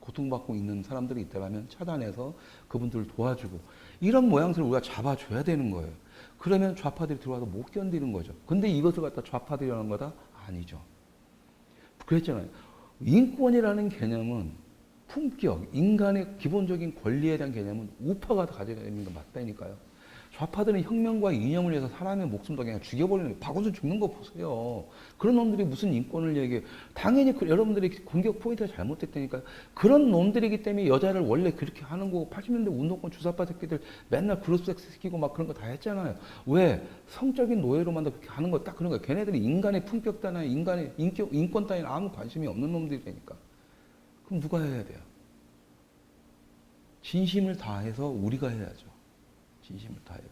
고통받고 있는 사람들이 있다면 차단해서 그분들을 도와주고, 이런 모양새를 우리가 잡아줘야 되는 거예요. 그러면 좌파들이 들어와서 못 견디는 거죠. 근데 이것을 갖다 좌파들이 하는 거다? 아니죠. 그랬잖아요. 인권이라는 개념은 품격, 인간의 기본적인 권리에 대한 개념은 우파가 가져야 되는 거 맞다니까요. 좌파들은 혁명과 이념을 위해서 사람의 목숨도 그냥 죽여버리는 거예요. 박원순 죽는 거 보세요. 그런 놈들이 무슨 인권을 얘기해요. 당연히 여러분들이 공격 포인트가 잘못됐다니까요. 그런 놈들이기 때문에 여자를 원래 그렇게 하는 거고, 80년대 운동권 주사파 새끼들 맨날 그룹섹스 시키고 막 그런 거 다 했잖아요. 왜? 성적인 노예로만 그렇게 하는 거 딱 그런 거예요. 걔네들이 인간의 품격 따나 인간의 인권 따위는 아무 관심이 없는 놈들이니까. 그럼 누가 해야 돼요? 진심을 다해서 우리가 해야죠. 진심을 다해서.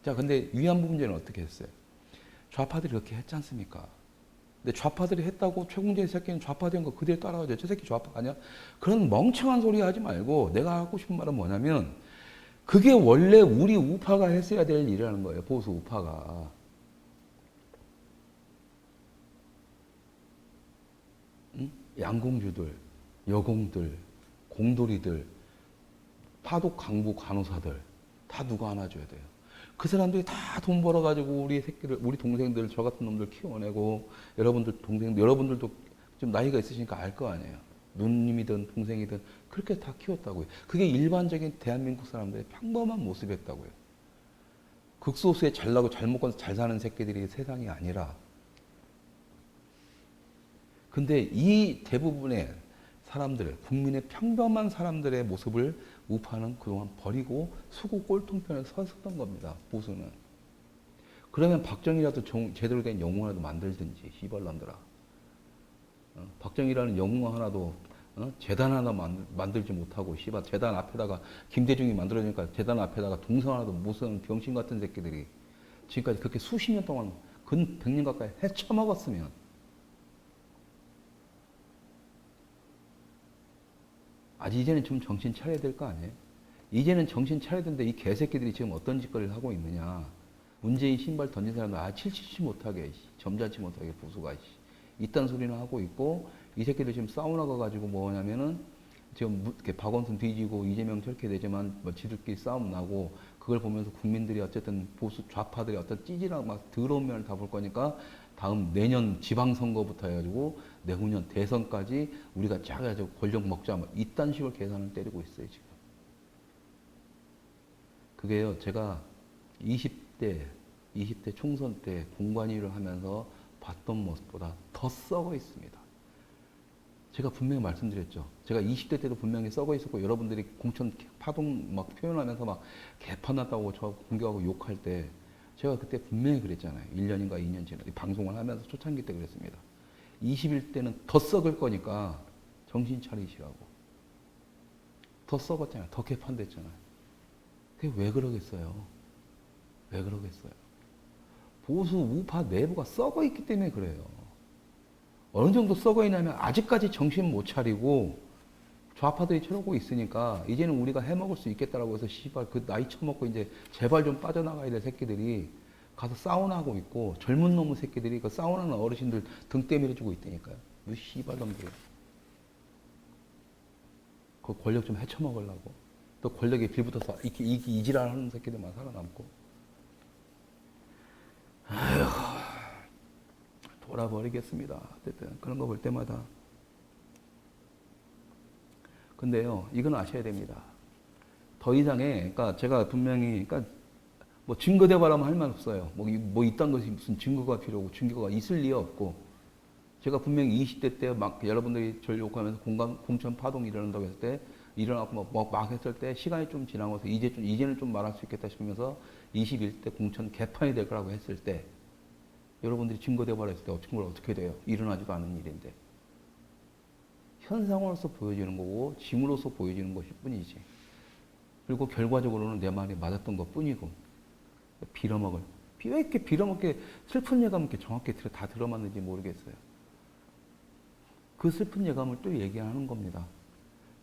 자, 근데 위안부 문제는 어떻게 했어요? 좌파들이 그렇게 했지 않습니까? 근데 좌파들이 했다고 최공재 새끼는 좌파 된 거 그대로 따라가죠. 저 새끼 좌파 아니야? 그런 멍청한 소리 하지 말고, 내가 하고 싶은 말은 뭐냐면, 그게 원래 우리 우파가 했어야 될 일이라는 거예요. 보수 우파가. 응? 양공주들, 여공들, 공돌이들, 파독 강부 간호사들 다 누가 안아줘야 돼요. 그 사람들이 다 돈 벌어가지고 우리 새끼를, 우리 동생들, 저 같은 놈들 키워내고, 여러분들도 좀 나이가 있으시니까 알 거 아니에요. 누님이든 동생이든 그렇게 다 키웠다고요. 그게 일반적인 대한민국 사람들의 평범한 모습이었다고요. 극소수의 잘나고 잘 먹고 잘 사는 새끼들이 세상이 아니라. 근데 이 대부분의 사람들, 국민의 평범한 사람들의 모습을 우파는 그동안 버리고 수구 꼴통편에 섰었던 겁니다. 보수는. 그러면 박정희라도 제대로 된 영웅 하나도 만들든지, 시발놈들아. 박정희라는 영웅 하나도 재단 하나 만들지 못하고, 씨발 재단 앞에다가 김대중이 만들어주니까 재단 앞에다가 동상 하나도 못 쓰는 병신 같은 새끼들이 지금까지 그렇게 수십 년 동안 근 100년 가까이 헤쳐먹었으면, 이제는 좀 정신 차려야 될 거 아니에요? 이제는 정신 차려야 되는데 이 개새끼들이 지금 어떤 짓거리를 하고 있느냐. 문재인 신발 던진 사람들 칠치지 못하게, 점잖지 못하게 보수가 이딴 소리는 하고 있고, 이 새끼들 지금 사우나 가가지고 뭐냐면은 지금 이렇게 박원순 뒤지고 이재명 저렇게 되지만 뭐 지들끼리 싸움 나고, 그걸 보면서 국민들이 어쨌든 보수 좌파들이 어떤 찌질하고 막 더러운 면을 다 볼 거니까 다음 내년 지방선거부터 해가지고 내후년 대선까지 우리가 짜가지고 권력 먹자, 뭐 이딴 식으로 계산을 때리고 있어요 지금. 그게요, 제가 20대 총선 때 공관위를 하면서 봤던 모습보다 더 썩어 있습니다. 제가 분명히 말씀드렸죠. 제가 20대 때도 분명히 썩어 있었고, 여러분들이 공천 파동 막 표현하면서 막 개판났다고 저 공격하고 욕할 때, 제가 그때 분명히 그랬잖아요. 1년인가 2년 전에 방송을 하면서 초창기 때 그랬습니다. 21대는 더 썩을 거니까 정신 차리시라고. 더 썩었잖아요. 더 개판됐잖아요. 그게 왜 그러겠어요? 왜 그러겠어요? 보수 우파 내부가 썩어 있기 때문에 그래요. 어느 정도 썩어 있냐면 아직까지 정신 못 차리고 좌파들이 저러고 있으니까 이제는 우리가 해먹을 수 있겠다라고 해서 씨발 그 나이 처먹고 이제 제발 좀 빠져나가야 될 새끼들이 가서 사우나 하고 있고, 젊은 놈의 새끼들이 그 사우나는 어르신들 등 때밀어주고 있다니까요. 왜 씨발 놈들이. 그 권력 좀 헤쳐먹으려고. 또 권력에 빌붙어서 이렇게 이지랄 하는 새끼들만 살아남고. 아휴, 돌아버리겠습니다. 어쨌든 그런 거 볼 때마다. 근데요, 이건 아셔야 됩니다. 더 이상의, 그러니까 제가 분명히, 그러니까 뭐 증거 대발하면 할 말 없어요. 뭐 이딴 것이 무슨 증거가 필요하고 증거가 있을 리가 없고. 제가 분명히 20대 때 막 여러분들이 저를 욕하면서 공천 파동이 일어난다고 했을 때, 일어나고 막 했을 때 시간이 좀 지나고서 이제는 좀 말할 수 있겠다 싶으면서 21대 공천 개판이 될 거라고 했을 때, 여러분들이 증거 대발했을 때 증거가 어떻게 돼요? 일어나지도 않은 일인데. 현상으로서 보여지는 거고 징후로서 보여지는 것일 뿐이지. 그리고 결과적으로는 내 말이 맞았던 것 뿐이고. 빌어먹을. 왜 이렇게 빌어먹게 슬픈 예감 이렇게 정확히 다 들어맞는지 모르겠어요. 그 슬픈 예감을 또 얘기하는 겁니다.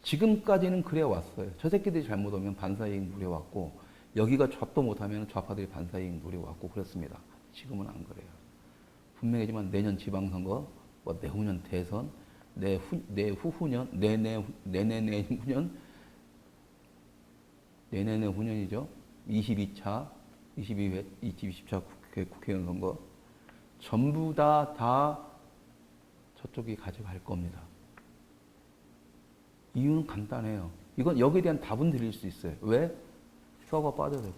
지금까지는 그래 왔어요. 저 새끼들이 잘못하면 반사이익 누려왔고, 여기가 좌도 못하면 좌파들이 반사이익 누려왔고 그렇습니다. 지금은 안 그래요. 분명하지만 내년 지방선거, 뭐 내후년 대선, 내후년, 내내내 후년이죠. 22차 국회의원 선거. 전부 다 저쪽이 가져갈 겁니다. 이유는 간단해요. 이건 여기에 대한 답은 드릴 수 있어요. 왜? 썩어 빠져서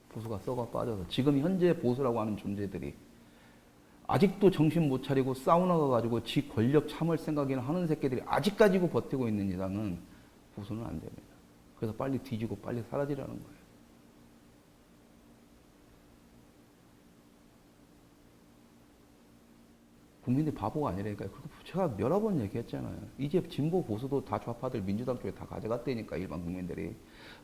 보수가 썩어 빠져서. 지금 현재 보수라고 하는 존재들이 아직도 정신 못 차리고 사우나 가가지고 지 권력 참을 생각이나 하는 새끼들이 아직 가지고 버티고 있는 이상은 보수는 안 됩니다. 그래서 빨리 뒤지고 빨리 사라지라는 거예요. 국민들이 바보가 아니라니까요. 제가 여러 번 얘기했잖아요. 이제 진보 보수도 다 좌파들 민주당 쪽에 다 가져갔다니까, 일반 국민들이.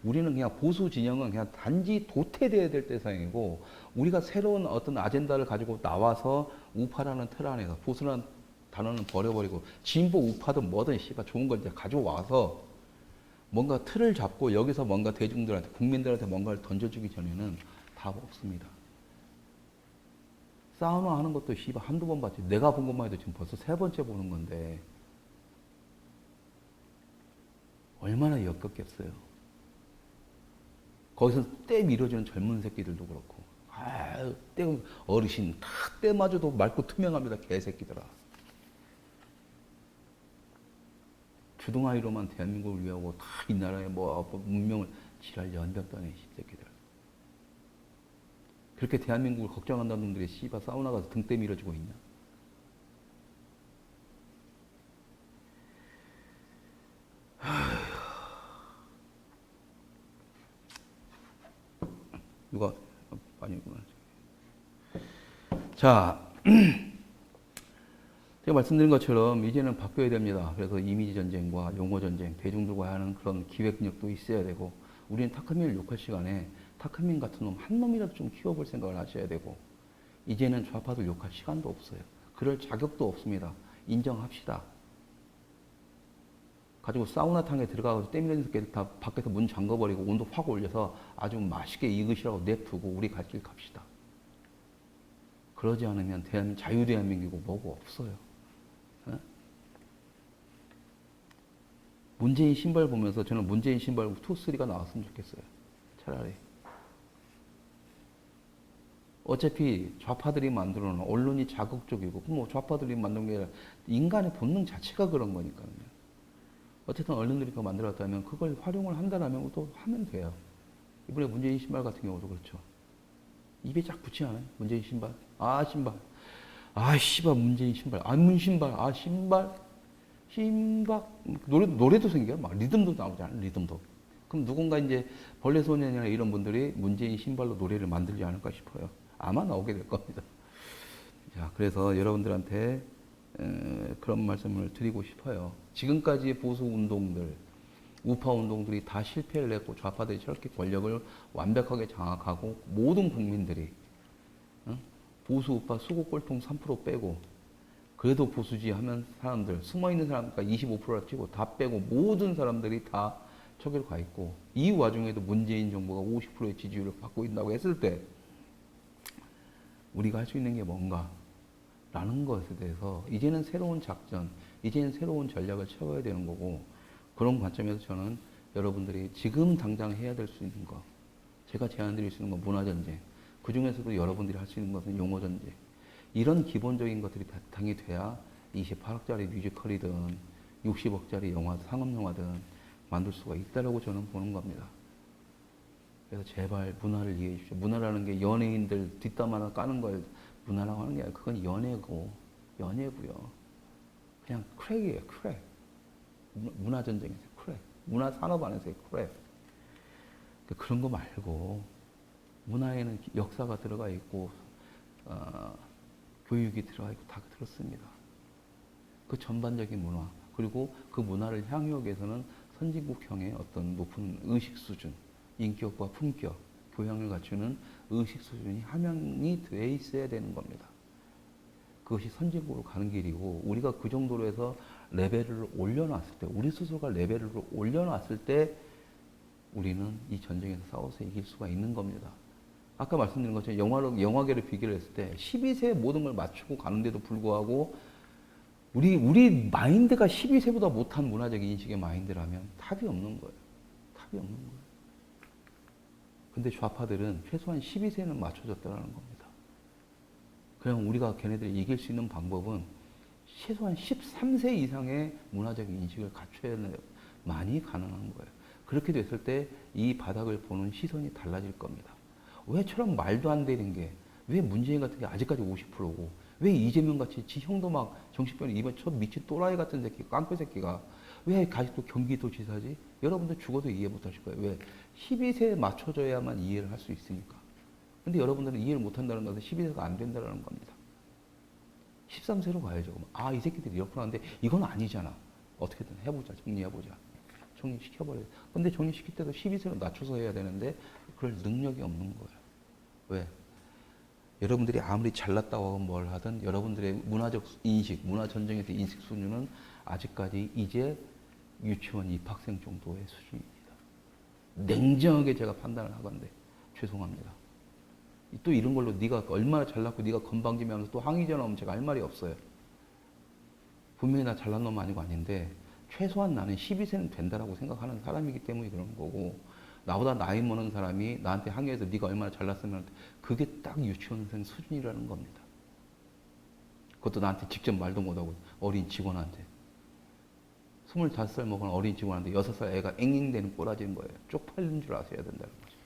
우리는 그냥 보수 진영은 그냥 단지 도태돼야 될 대상이고, 우리가 새로운 어떤 아젠다를 가지고 나와서 우파라는 틀 안에서, 보수라는 단어는 버려버리고, 진보 우파든 뭐든 씨발 좋은 걸 이제 가져와서 뭔가 틀을 잡고 여기서 뭔가 대중들한테, 국민들한테 뭔가를 던져주기 전에는 답 없습니다. 사우나 하는 것도 씨발 한두 번 봤지. 내가 본 것만 해도 지금 벌써 3번째 보는 건데 얼마나 역겹겠어요. 거기서 때 밀어주는 젊은 새끼들도 그렇고, 때 어르신 다 때마저도 맑고 투명합니다. 개새끼들아. 주둥아리로만 대한민국을 위하고 다 이 나라의 문명을 지랄 연병 떠네 새끼들. 그렇게 대한민국을 걱정한다는 놈들이 씨발 사우나 가서 등대 밀어주고 있냐? 누가 아니구나. 자, 제가 말씀드린 것처럼 이제는 바뀌어야 됩니다. 그래서 이미지 전쟁과 용어 전쟁, 대중들과 하는 그런 기획력도 있어야 되고, 우리는 타크민을 욕할 시간에 타크민 같은 놈 한 놈이라도 좀 키워볼 생각을 하셔야 되고, 이제는 좌파들 욕할 시간도 없어요. 그럴 자격도 없습니다. 인정합시다. 가지고 사우나탕에 들어가서 때밀는 새끼들 다 밖에서 문 잠궈버리고 온도 확 올려서 아주 맛있게 익으시라고 냅두고 우리 갈 길 갑시다. 그러지 않으면 자유대한민국이고 뭐고 없어요. 에? 문재인 신발 보면서 저는 문재인 신발 2, 3가 나왔으면 좋겠어요. 차라리. 어차피 좌파들이 만들어 놓은 언론이 자극적이고, 뭐 좌파들이 만든 게 아니라 인간의 본능 자체가 그런 거니까요. 어쨌든 언론들이 그거 만들었다면 그걸 활용을 한다면 또 하면 돼요. 이번에 문재인 신발 같은 경우도 그렇죠. 입에 쫙 붙지 않아요? 문재인 신발. 아, 신발. 아, 씨발, 문재인 신발. 아, 문신발. 아, 신발. 신발. 노래도 생겨요. 막 리듬도 나오잖아요. 리듬도. 그럼 누군가 이제 벌레소년이나 이런 분들이 문재인 신발로 노래를 만들지 않을까 싶어요. 아마 나오게 될 겁니다. 자, 그래서 여러분들한테 그런 말씀을 드리고 싶어요. 지금까지의 보수 운동들, 우파 운동들이 다 실패를 했고, 좌파들이 저렇게 권력을 완벽하게 장악하고, 모든 국민들이 보수 우파 수고 꼴통 3% 빼고, 그래도 보수지 하면 사람들, 숨어있는 사람들 25%라 치고 다 빼고 모든 사람들이 다 저기로 가 있고, 이 와중에도 문재인 정부가 50%의 지지율을 받고 있다고 했을 때 우리가 할 수 있는 게 뭔가 라는 것에 대해서 이제는 새로운 작전, 이제는 새로운 전략을 채워야 되는 거고, 그런 관점에서 저는 여러분들이 지금 당장 해야 될 수 있는 거, 제가 제안드릴 수 있는 건 문화전쟁, 그 중에서도 여러분들이 할 수 있는 것은 용어전쟁, 이런 기본적인 것들이 바탕이 돼야 28억짜리 뮤지컬이든 60억짜리 영화, 상업영화든 만들 수가 있다라고 저는 보는 겁니다. 그래서 제발 문화를 이해해 주십시오. 문화라는 게 연예인들 뒷담 하나 까는 걸 문화라고 하는 게 아니라 그건 연예고요. 그냥 크랙이에요, 크랙. 문화전쟁에서 크랙. 문화산업 안에서의 크랙. 그런 거 말고 문화에는 역사가 들어가 있고 교육이 들어가 있고 다 그렇습니다. 그 전반적인 문화 그리고 그 문화를 향유하기 위해서는 선진국형의 어떤 높은 의식 수준, 인격과 품격, 교양을 갖추는 의식 수준이 함양이 돼 있어야 되는 겁니다. 그것이 선진국으로 가는 길이고 우리가 그 정도로 해서 레벨을 올려놨을 때 우리 스스로가 레벨을 올려놨을 때 우리는 이 전쟁에서 싸워서 이길 수가 있는 겁니다. 아까 말씀드린 것처럼 영화계를 비교를 했을 때 12세에 모든 걸 맞추고 가는데도 불구하고 우리 마인드가 12세보다 못한 문화적 인식의 마인드라면 답이 없는 거예요. 답이 없는 거예요. 근데 좌파들은 최소한 12세는 맞춰졌다는 겁니다. 그럼 우리가 걔네들이 이길 수 있는 방법은 최소한 13세 이상의 문화적 인식을 갖춰야 많이 가능한 거예요. 그렇게 됐을 때 이 바닥을 보는 시선이 달라질 겁니다. 왜처럼 말도 안 되는 게, 왜 문재인 같은 게 아직까지 50%고, 왜 이재명 같이 지 형도 막 정신병이 이번 첫 미친 또라이 같은 새끼, 깡패 새끼가 왜 아직도 경기도지사지? 여러분들 죽어도 이해 못 하실 거예요. 왜? 12세에 맞춰줘야만 이해를 할 수 있으니까. 근데 여러분들은 이해를 못 한다는 것은 12세가 안 된다는 겁니다. 13세로 가야죠. 아, 이 새끼들이 이렇구나 하는데 이건 아니잖아. 어떻게든 해보자. 정리해보자. 정리시켜버려요. 근데 정리시킬 때도 12세로 낮춰서 해야 되는데 그럴 능력이 없는 거예요. 왜? 여러분들이 아무리 잘났다고 뭘 하든 여러분들의 문화적 인식, 문화전쟁에 대한 인식 수준은 아직까지 이제 유치원 입학생 정도의 수준입니다. 냉정하게 제가 판단을 하건데 죄송합니다. 또 이런 걸로 네가 얼마나 잘났고 네가 건방지게 하면서 또 항의 전화 오면 제가 할 말이 없어요. 분명히 나 잘난 놈 아니고 아닌데 최소한 나는 12세는 된다라고 생각하는 사람이기 때문에 그런 거고 나보다 나이 많은 사람이 나한테 항의해서 네가 얼마나 잘났으면 그게 딱 유치원생 수준이라는 겁니다. 그것도 나한테 직접 말도 못하고 어린 직원한테 25살 먹은 어린 직원한테 6살 애가 앵앵대는 꼬라지는 거예요. 쪽팔린 줄 아셔야 된다는 거죠.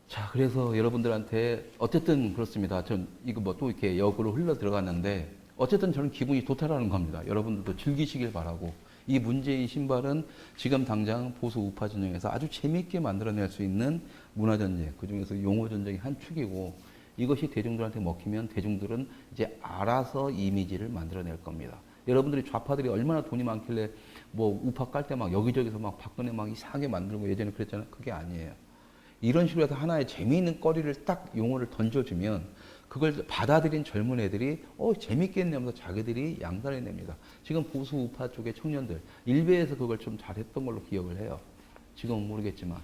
자, 그래서 여러분들한테 어쨌든 그렇습니다. 전 이거 뭐 또 이렇게 역으로 흘러 들어갔는데 어쨌든 저는 기분이 도탈하는 겁니다. 여러분들도 즐기시길 바라고 이 문재인 신발은 지금 당장 보수 우파 전쟁에서 아주 재미있게 만들어낼 수 있는 문화전쟁, 그중에서 용어전쟁의 한 축이고 이것이 대중들한테 먹히면 대중들은 이제 알아서 이미지를 만들어낼 겁니다. 여러분들이 좌파들이 얼마나 돈이 많길래 뭐 우파 깔 때 막 여기저기서 막 박근혜 막 이상하게 만들고 예전에 그랬잖아요. 그게 아니에요. 이런 식으로 해서 하나의 재미있는 거리를 딱 용어를 던져주면 그걸 받아들인 젊은 애들이 재밌겠네 하면서 자기들이 양산해 냅니다. 지금 보수 우파 쪽의 청년들 일베에서 그걸 좀 잘했던 걸로 기억을 해요. 지금은 모르겠지만.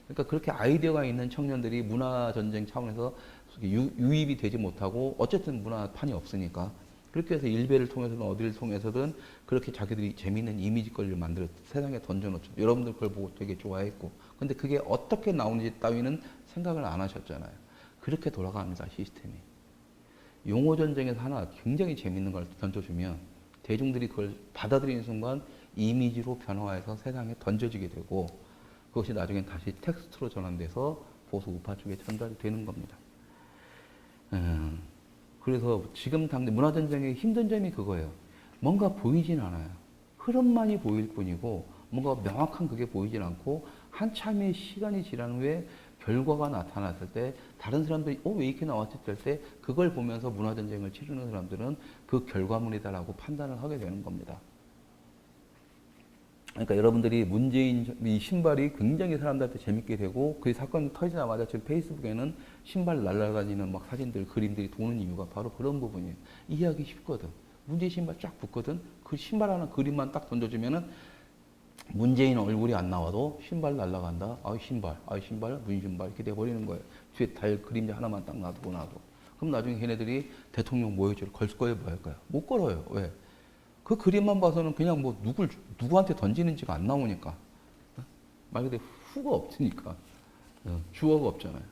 그러니까 그렇게 아이디어가 있는 청년들이 문화전쟁 차원에서 유입이 되지 못하고 어쨌든 문화판이 없으니까 그렇게 해서 일베를 통해서든 어디를 통해서든 그렇게 자기들이 재미있는 이미지거리를 만들어 세상에 던져놓죠. 여러분들 그걸 보고 되게 좋아했고. 근데 그게 어떻게 나오는지 따위는 생각을 안 하셨잖아요. 그렇게 돌아갑니다, 시스템이. 용어전쟁에서 하나 굉장히 재밌는 걸 던져주면 대중들이 그걸 받아들이는 순간 이미지로 변화해서 세상에 던져지게 되고 그것이 나중에 다시 텍스트로 전환돼서 보수 우파 쪽에 전달이 되는 겁니다. 그래서 지금 당장 문화전쟁의 힘든 점이 그거예요. 뭔가 보이진 않아요. 흐름만이 보일 뿐이고 뭔가 명확한 그게 보이진 않고 한참의 시간이 지난 후에 결과가 나타났을 때 다른 사람들이 왜 이렇게 나왔지 할 때 그걸 보면서 문화전쟁을 치르는 사람들은 그 결과물이다라고 판단을 하게 되는 겁니다. 그러니까 여러분들이 문재인 이 신발이 굉장히 사람들한테 재밌게 되고 그 사건이 터지자마자 지금 페이스북에는 신발 날아다니는 막 사진들, 그림들이 도는 이유가 바로 그런 부분이에요. 이해하기 쉽거든. 문재인 신발 쫙 붙거든. 그 신발 하나 그림만 딱 던져주면은 문재인 얼굴이 안 나와도 신발 날아간다. 신발, 문신발 이렇게 돼버리는 거예요. 뒤에 달 그림자 하나만 딱 놔두고 나도. 그럼 나중에 걔네들이 대통령 모욕죄를 걸 거예요, 뭐 할까요? 못 걸어요. 왜? 그 그림만 봐서는 그냥 뭐 누구한테 던지는지가 안 나오니까. 말 그대로 후가 없으니까. 주어가 없잖아요.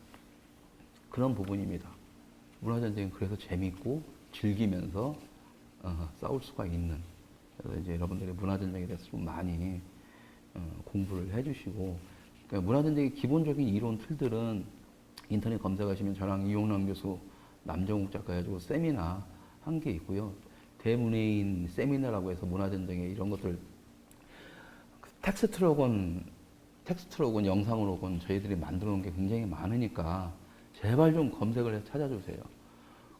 그런 부분입니다. 문화전쟁은 그래서 재밌고 즐기면서 싸울 수가 있는. 그래서 이제 여러분들이 문화전쟁에 대해서 좀 많이 공부를 해주시고, 그러니까 문화전쟁의 기본적인 이론 틀들은 인터넷 검색하시면 저랑 이용남 교수, 남정욱 작가 해가지고 세미나 한 게 있고요. 대문해인 세미나라고 해서 문화전쟁의 이런 것들 텍스트로건 영상으로건 저희들이 만들어 놓은 게 굉장히 많으니까 제발 좀 검색을 해 찾아주세요.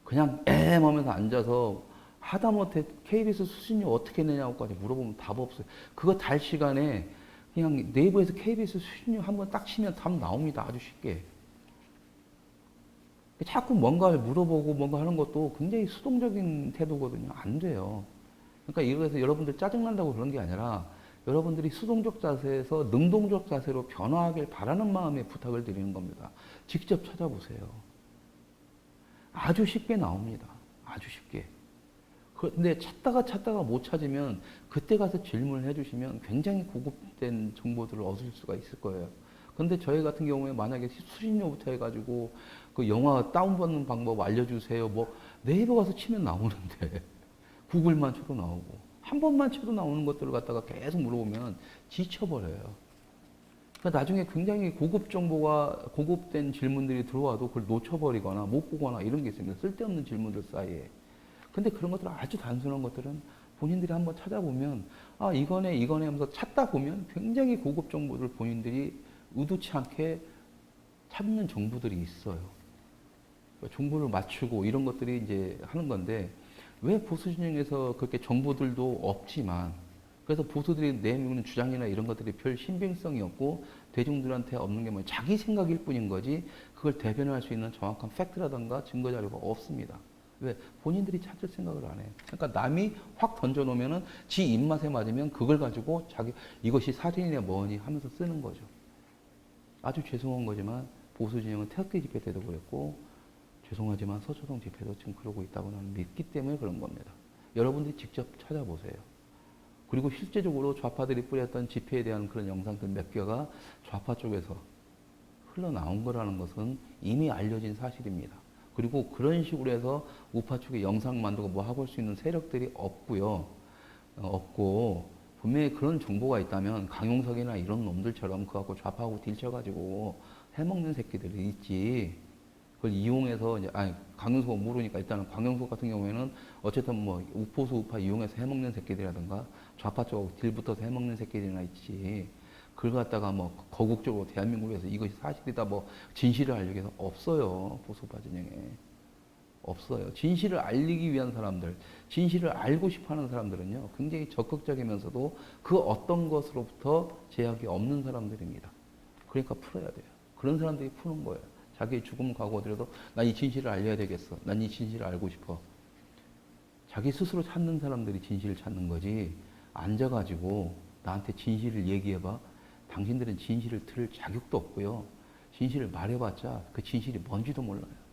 그냥 하면서 앉아서 하다못해 KBS 수신료 어떻게 내냐고까지 물어보면 답 없어요. 그거 달 시간에 그냥 네이버에서 KBS 수신료 한번 딱 치면 답 나옵니다. 아주 쉽게. 자꾸 뭔가를 물어보고 뭔가 하는 것도 굉장히 수동적인 태도거든요. 안 돼요. 그러니까 이거에서 여러분들 짜증난다고 그런 게 아니라 여러분들이 수동적 자세에서 능동적 자세로 변화하길 바라는 마음에 부탁을 드리는 겁니다. 직접 찾아보세요. 아주 쉽게 나옵니다. 아주 쉽게. 근데 찾다가 못 찾으면 그때 가서 질문을 해주시면 굉장히 고급된 정보들을 얻을 수가 있을 거예요. 근데 저희 같은 경우에 만약에 수신료부터 해가지고 그 영화 다운받는 방법 알려주세요. 뭐 네이버 가서 치면 나오는데 구글만 쳐도 나오고 한 번만 쳐도 나오는 것들을 갖다가 계속 물어보면 지쳐버려요. 그러니까 나중에 굉장히 고급 정보가 고급된 질문들이 들어와도 그걸 놓쳐버리거나 못 보거나 이런 게 있습니다. 쓸데없는 질문들 사이에. 근데 그런 것들은 아주 단순한 것들은 본인들이 한번 찾아보면 이거네 하면서 찾다 보면 굉장히 고급 정보들 본인들이 의도치 않게 찾는 정보들이 있어요. 정보를 맞추고 이런 것들이 이제 하는 건데 왜 보수 진영에서 그렇게 정보들도 없지만 그래서 보수들이 내미는 주장이나 이런 것들이 별 신빙성이 없고 대중들한테 없는 게 뭐냐 자기 생각일 뿐인 거지 그걸 대변할 수 있는 정확한 팩트라든가 증거 자료가 없습니다. 왜? 본인들이 찾을 생각을 안 해요. 그러니까 남이 확 던져놓으면은 지 입맛에 맞으면 그걸 가지고 이것이 살인이냐 뭐니 하면서 쓰는 거죠. 아주 죄송한 거지만 보수 진영은 태극기 집회 때도 그랬고 죄송하지만 서초동 집회도 지금 그러고 있다고 나는 믿기 때문에 그런 겁니다. 여러분들이 직접 찾아보세요. 그리고 실제적으로 좌파들이 뿌렸던 집회에 대한 그런 영상들 몇 개가 좌파 쪽에서 흘러나온 거라는 것은 이미 알려진 사실입니다. 그리고 그런 식으로 해서 우파 쪽에 영상 만들고 뭐 하고 할 수 있는 세력들이 없고요. 없고 분명히 그런 정보가 있다면 강용석이나 이런 놈들처럼 그거 갖고 좌파하고 딜쳐가지고 해먹는 새끼들이 있지. 그걸 이용해서 이제 강용석은 모르니까 일단은 강용석 같은 경우에는 어쨌든 뭐 우포수 우파 이용해서 해먹는 새끼들이라든가 좌파 쪽하고 딜붙어서 해먹는 새끼들이나 있지. 그걸 갖다가 뭐 거국적으로 대한민국에서 이것이 사실이다 뭐 진실을 알리기 위해서 없어요. 보수파 진영에. 없어요. 진실을 알리기 위한 사람들, 진실을 알고 싶어 하는 사람들은요, 굉장히 적극적이면서도 그 어떤 것으로부터 제약이 없는 사람들입니다. 그러니까 풀어야 돼요. 그런 사람들이 푸는 거예요. 자기 죽음 각오하더라도 난 이 진실을 알려야 되겠어. 난 이 진실을 알고 싶어. 자기 스스로 찾는 사람들이 진실을 찾는 거지, 앉아가지고 나한테 진실을 얘기해봐. 당신들은 진실을 들을 자격도 없고요. 진실을 말해봤자 그 진실이 뭔지도 몰라요.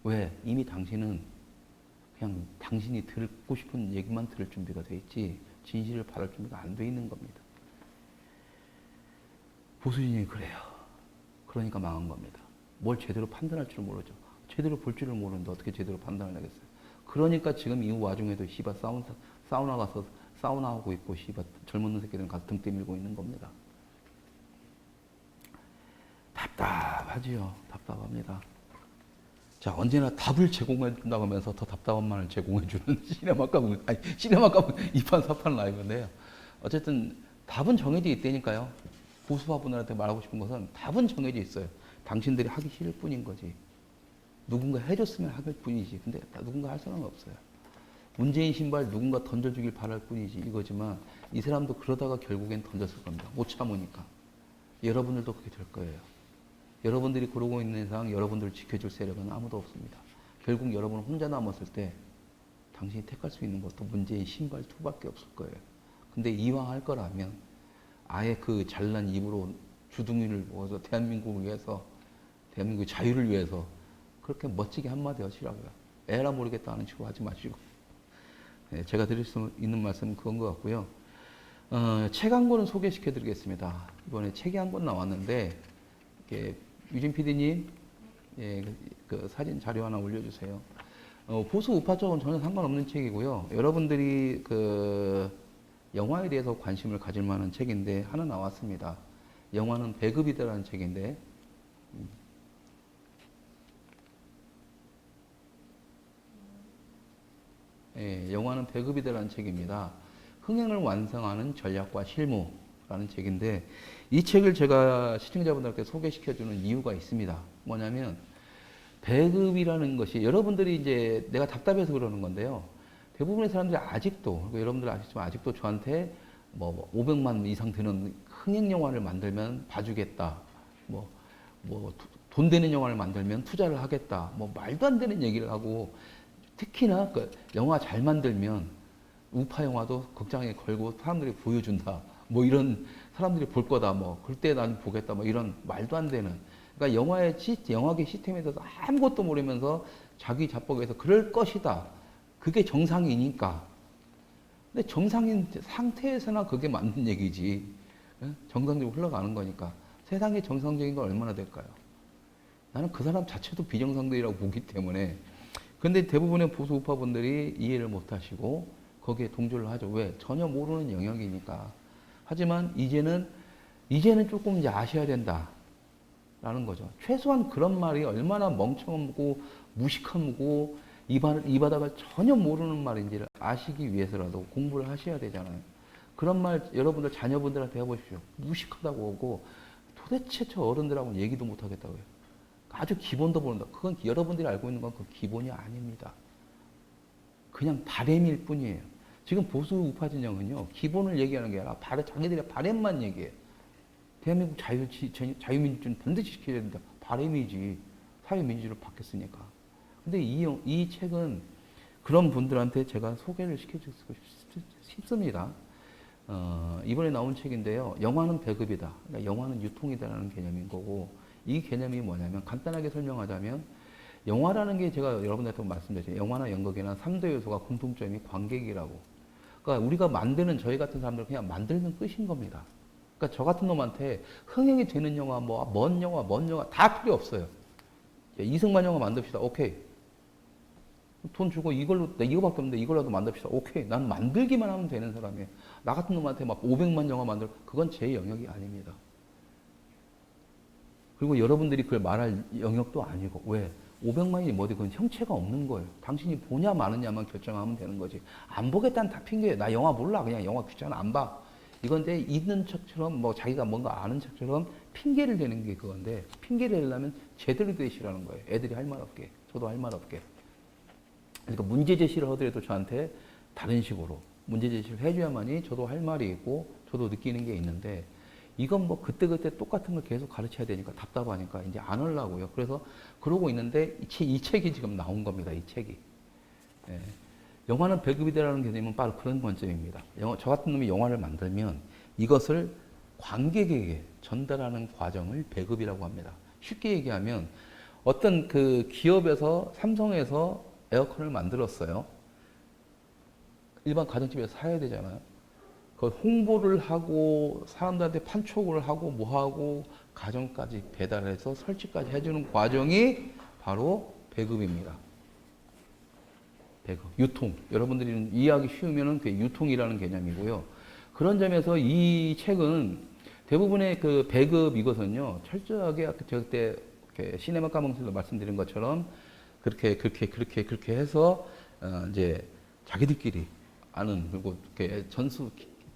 왜? 이미 당신은 그냥 당신이 듣고 싶은 얘기만 들을 준비가 돼 있지 진실을 받을 준비가 안 돼 있는 겁니다. 보수진영이 그래요. 그러니까 망한 겁니다. 뭘 제대로 판단할 줄 모르죠. 제대로 볼 줄을 모르는데 어떻게 제대로 판단을 하겠어요. 그러니까 지금 이 와중에도 사우나 가서 사우나하고 있고 젊은 새끼들은 가서 등 떠밀고 있는 겁니다. 답답하지요. 답답합니다. 자, 언제나 답을 제공해 준다고 하면서 더 답답함만을 제공해 주는 시네마카본 2판 4판 라이브인데요. 어쨌든 답은 정해져 있다니까요. 보수파분들한테 말하고 싶은 것은 답은 정해져 있어요. 당신들이 하기 싫을 뿐인 거지. 누군가 해줬으면 할 뿐이지. 근데 누군가 할 사람은 없어요. 문재인 신발 누군가 던져주길 바랄 뿐이지 이거지만 이 사람도 그러다가 결국엔 던졌을 겁니다. 못 참으니까. 여러분들도 그렇게 될 거예요. 여러분들이 그러고 있는 이상 여러분들을 지켜줄 세력은 아무도 없습니다. 결국 여러분은 혼자 남았을 때 당신이 택할 수 있는 것도 문재인 신발 2밖에 없을 거예요. 근데 이왕 할 거라면 아예 그 잘난 입으로 주둥이를 모아서 대한민국을 위해서 대한민국의 자유를 위해서 그렇게 멋지게 한마디 하시라고요. 에라 모르겠다 하는 식으로 하지 마시고 예, 제가 드릴 수 있는 말씀은 그건 것 같고요. 책 한 권을 소개시켜 드리겠습니다. 이번에 책이 한 권 나왔는데, 이렇게 유진 PD님, 예, 그 사진 자료 하나 올려주세요. 보수 우파 쪽은 전혀 상관없는 책이고요. 여러분들이 그 영화에 대해서 관심을 가질 만한 책인데 하나 나왔습니다. 영화는 배급이다라는 책인데, 예, 영화는 배급이다라는 책입니다. 흥행을 완성하는 전략과 실무라는 책인데, 이 책을 제가 시청자분들께 소개시켜주는 이유가 있습니다. 뭐냐면 배급이라는 것이 여러분들이 이제 내가 답답해서 그러는 건데요. 대부분의 사람들이 아직도, 여러분들 아시지만 아직도 저한테 뭐 500만 이상 되는 흥행 영화를 만들면 봐주겠다. 돈 되는 영화를 만들면 투자를 하겠다. 뭐 말도 안 되는 얘기를 하고, 특히나 그 영화 잘 만들면 우파 영화도 극장에 걸고 사람들이 보여준다. 뭐 이런 사람들이 볼 거다. 뭐 그때 난 보겠다. 뭐 이런 말도 안 되는. 그러니까 영화계 시스템에 대해서 아무것도 모르면서 자기 자뻑에서 그럴 것이다. 그게 정상이니까. 근데 정상인 상태에서나 그게 맞는 얘기지. 정상적으로 흘러가는 거니까. 세상에 정상적인 건 얼마나 될까요? 나는 그 사람 자체도 비정상적이라고 보기 때문에. 근데 대부분의 보수 우파분들이 이해를 못 하시고 거기에 동조를 하죠. 왜? 전혀 모르는 영역이니까. 하지만 이제는 조금 이제 아셔야 된다. 라는 거죠. 최소한 그런 말이 얼마나 멍청하고 무식하고 이 바닥을 전혀 모르는 말인지를 아시기 위해서라도 공부를 하셔야 되잖아요. 그런 말 여러분들 자녀분들한테 해보십시오. 무식하다고 하고 도대체 저 어른들하고는 얘기도 못 하겠다고요. 아주 기본도 모른다. 그건 여러분들이 알고 있는 건 그 기본이 아닙니다. 그냥 바램일 뿐이에요. 지금 보수 우파 진영은요, 기본을 얘기하는 게 아니라 자기들의 바램만 얘기해요. 대한민국 자유민주주의는 반드시 지켜야 된다. 바램이지. 사회민주주의를 받겠으니까. 근데 이 책은 그런 분들한테 제가 소개를 시켜주고 싶습니다. 이번에 나온 책인데요. 영화는 배급이다. 그러니까 영화는 유통이다라는 개념인 거고, 이 개념이 뭐냐면 간단하게 설명하자면 영화라는 게 제가 여러분들한테 말씀드렸죠. 영화나 연극이나 3대 요소가 공통점이 관객이라고. 그러니까 우리가 만드는 저희 같은 사람들은 그냥 만들면 끝인 겁니다. 그러니까 저 같은 놈한테 흥행이 되는 영화, 먼 영화 다 필요 없어요. 이승만 영화 만듭시다. 오케이. 돈 주고 이거밖에 없는데 이걸로도 만듭시다. 오케이. 나는 만들기만 하면 되는 사람이에요. 나 같은 놈한테 막 500만 영화 그건 제 영역이 아닙니다. 그리고 여러분들이 그걸 말할 영역도 아니고, 왜? 500만이 뭐지? 그건 형체가 없는 거예요. 당신이 보냐 마느냐만 결정하면 되는 거지. 안 보겠다는 다 핑계예요. 나 영화 몰라. 그냥 영화 귀찮아. 안 봐. 이건데 있는 척처럼 뭐 자기가 뭔가 아는 척처럼 핑계를 대는 게 그건데, 핑계를 대려면 제대로 되시라는 거예요. 애들이 할 말 없게. 저도 할 말 없게. 그러니까 문제 제시를 하더라도 저한테 다른 식으로 문제 제시를 해줘야만이 저도 할 말이 있고 저도 느끼는 게 있는데, 이건 뭐 그때그때 똑같은 걸 계속 가르쳐야 되니까 답답하니까 이제 안 하려고요. 그래서 그러고 있는데 이 책이 지금 나온 겁니다. 이 책이. 예. 영화는 배급이다라는 개념은 바로 그런 관점입니다. 저 같은 놈이 영화를 만들면 이것을 관객에게 전달하는 과정을 배급이라고 합니다. 쉽게 얘기하면 어떤 그 기업에서 삼성에서 에어컨을 만들었어요. 일반 가정집에서 사야 되잖아요. 그 홍보를 하고 사람들한테 판촉을 하고 뭐하고 가정까지 배달해서 설치까지 해주는 과정이 바로 배급입니다. 배급, 유통. 여러분들이 이해하기 쉬우면은 그게 유통이라는 개념이고요. 그런 점에서 이 책은 대부분의 그 배급 이것은요, 철저하게 제가 그때 시네마 까먹으면서 말씀드린 것처럼 그렇게 해서 이제 자기들끼리 아는, 그리고 이렇게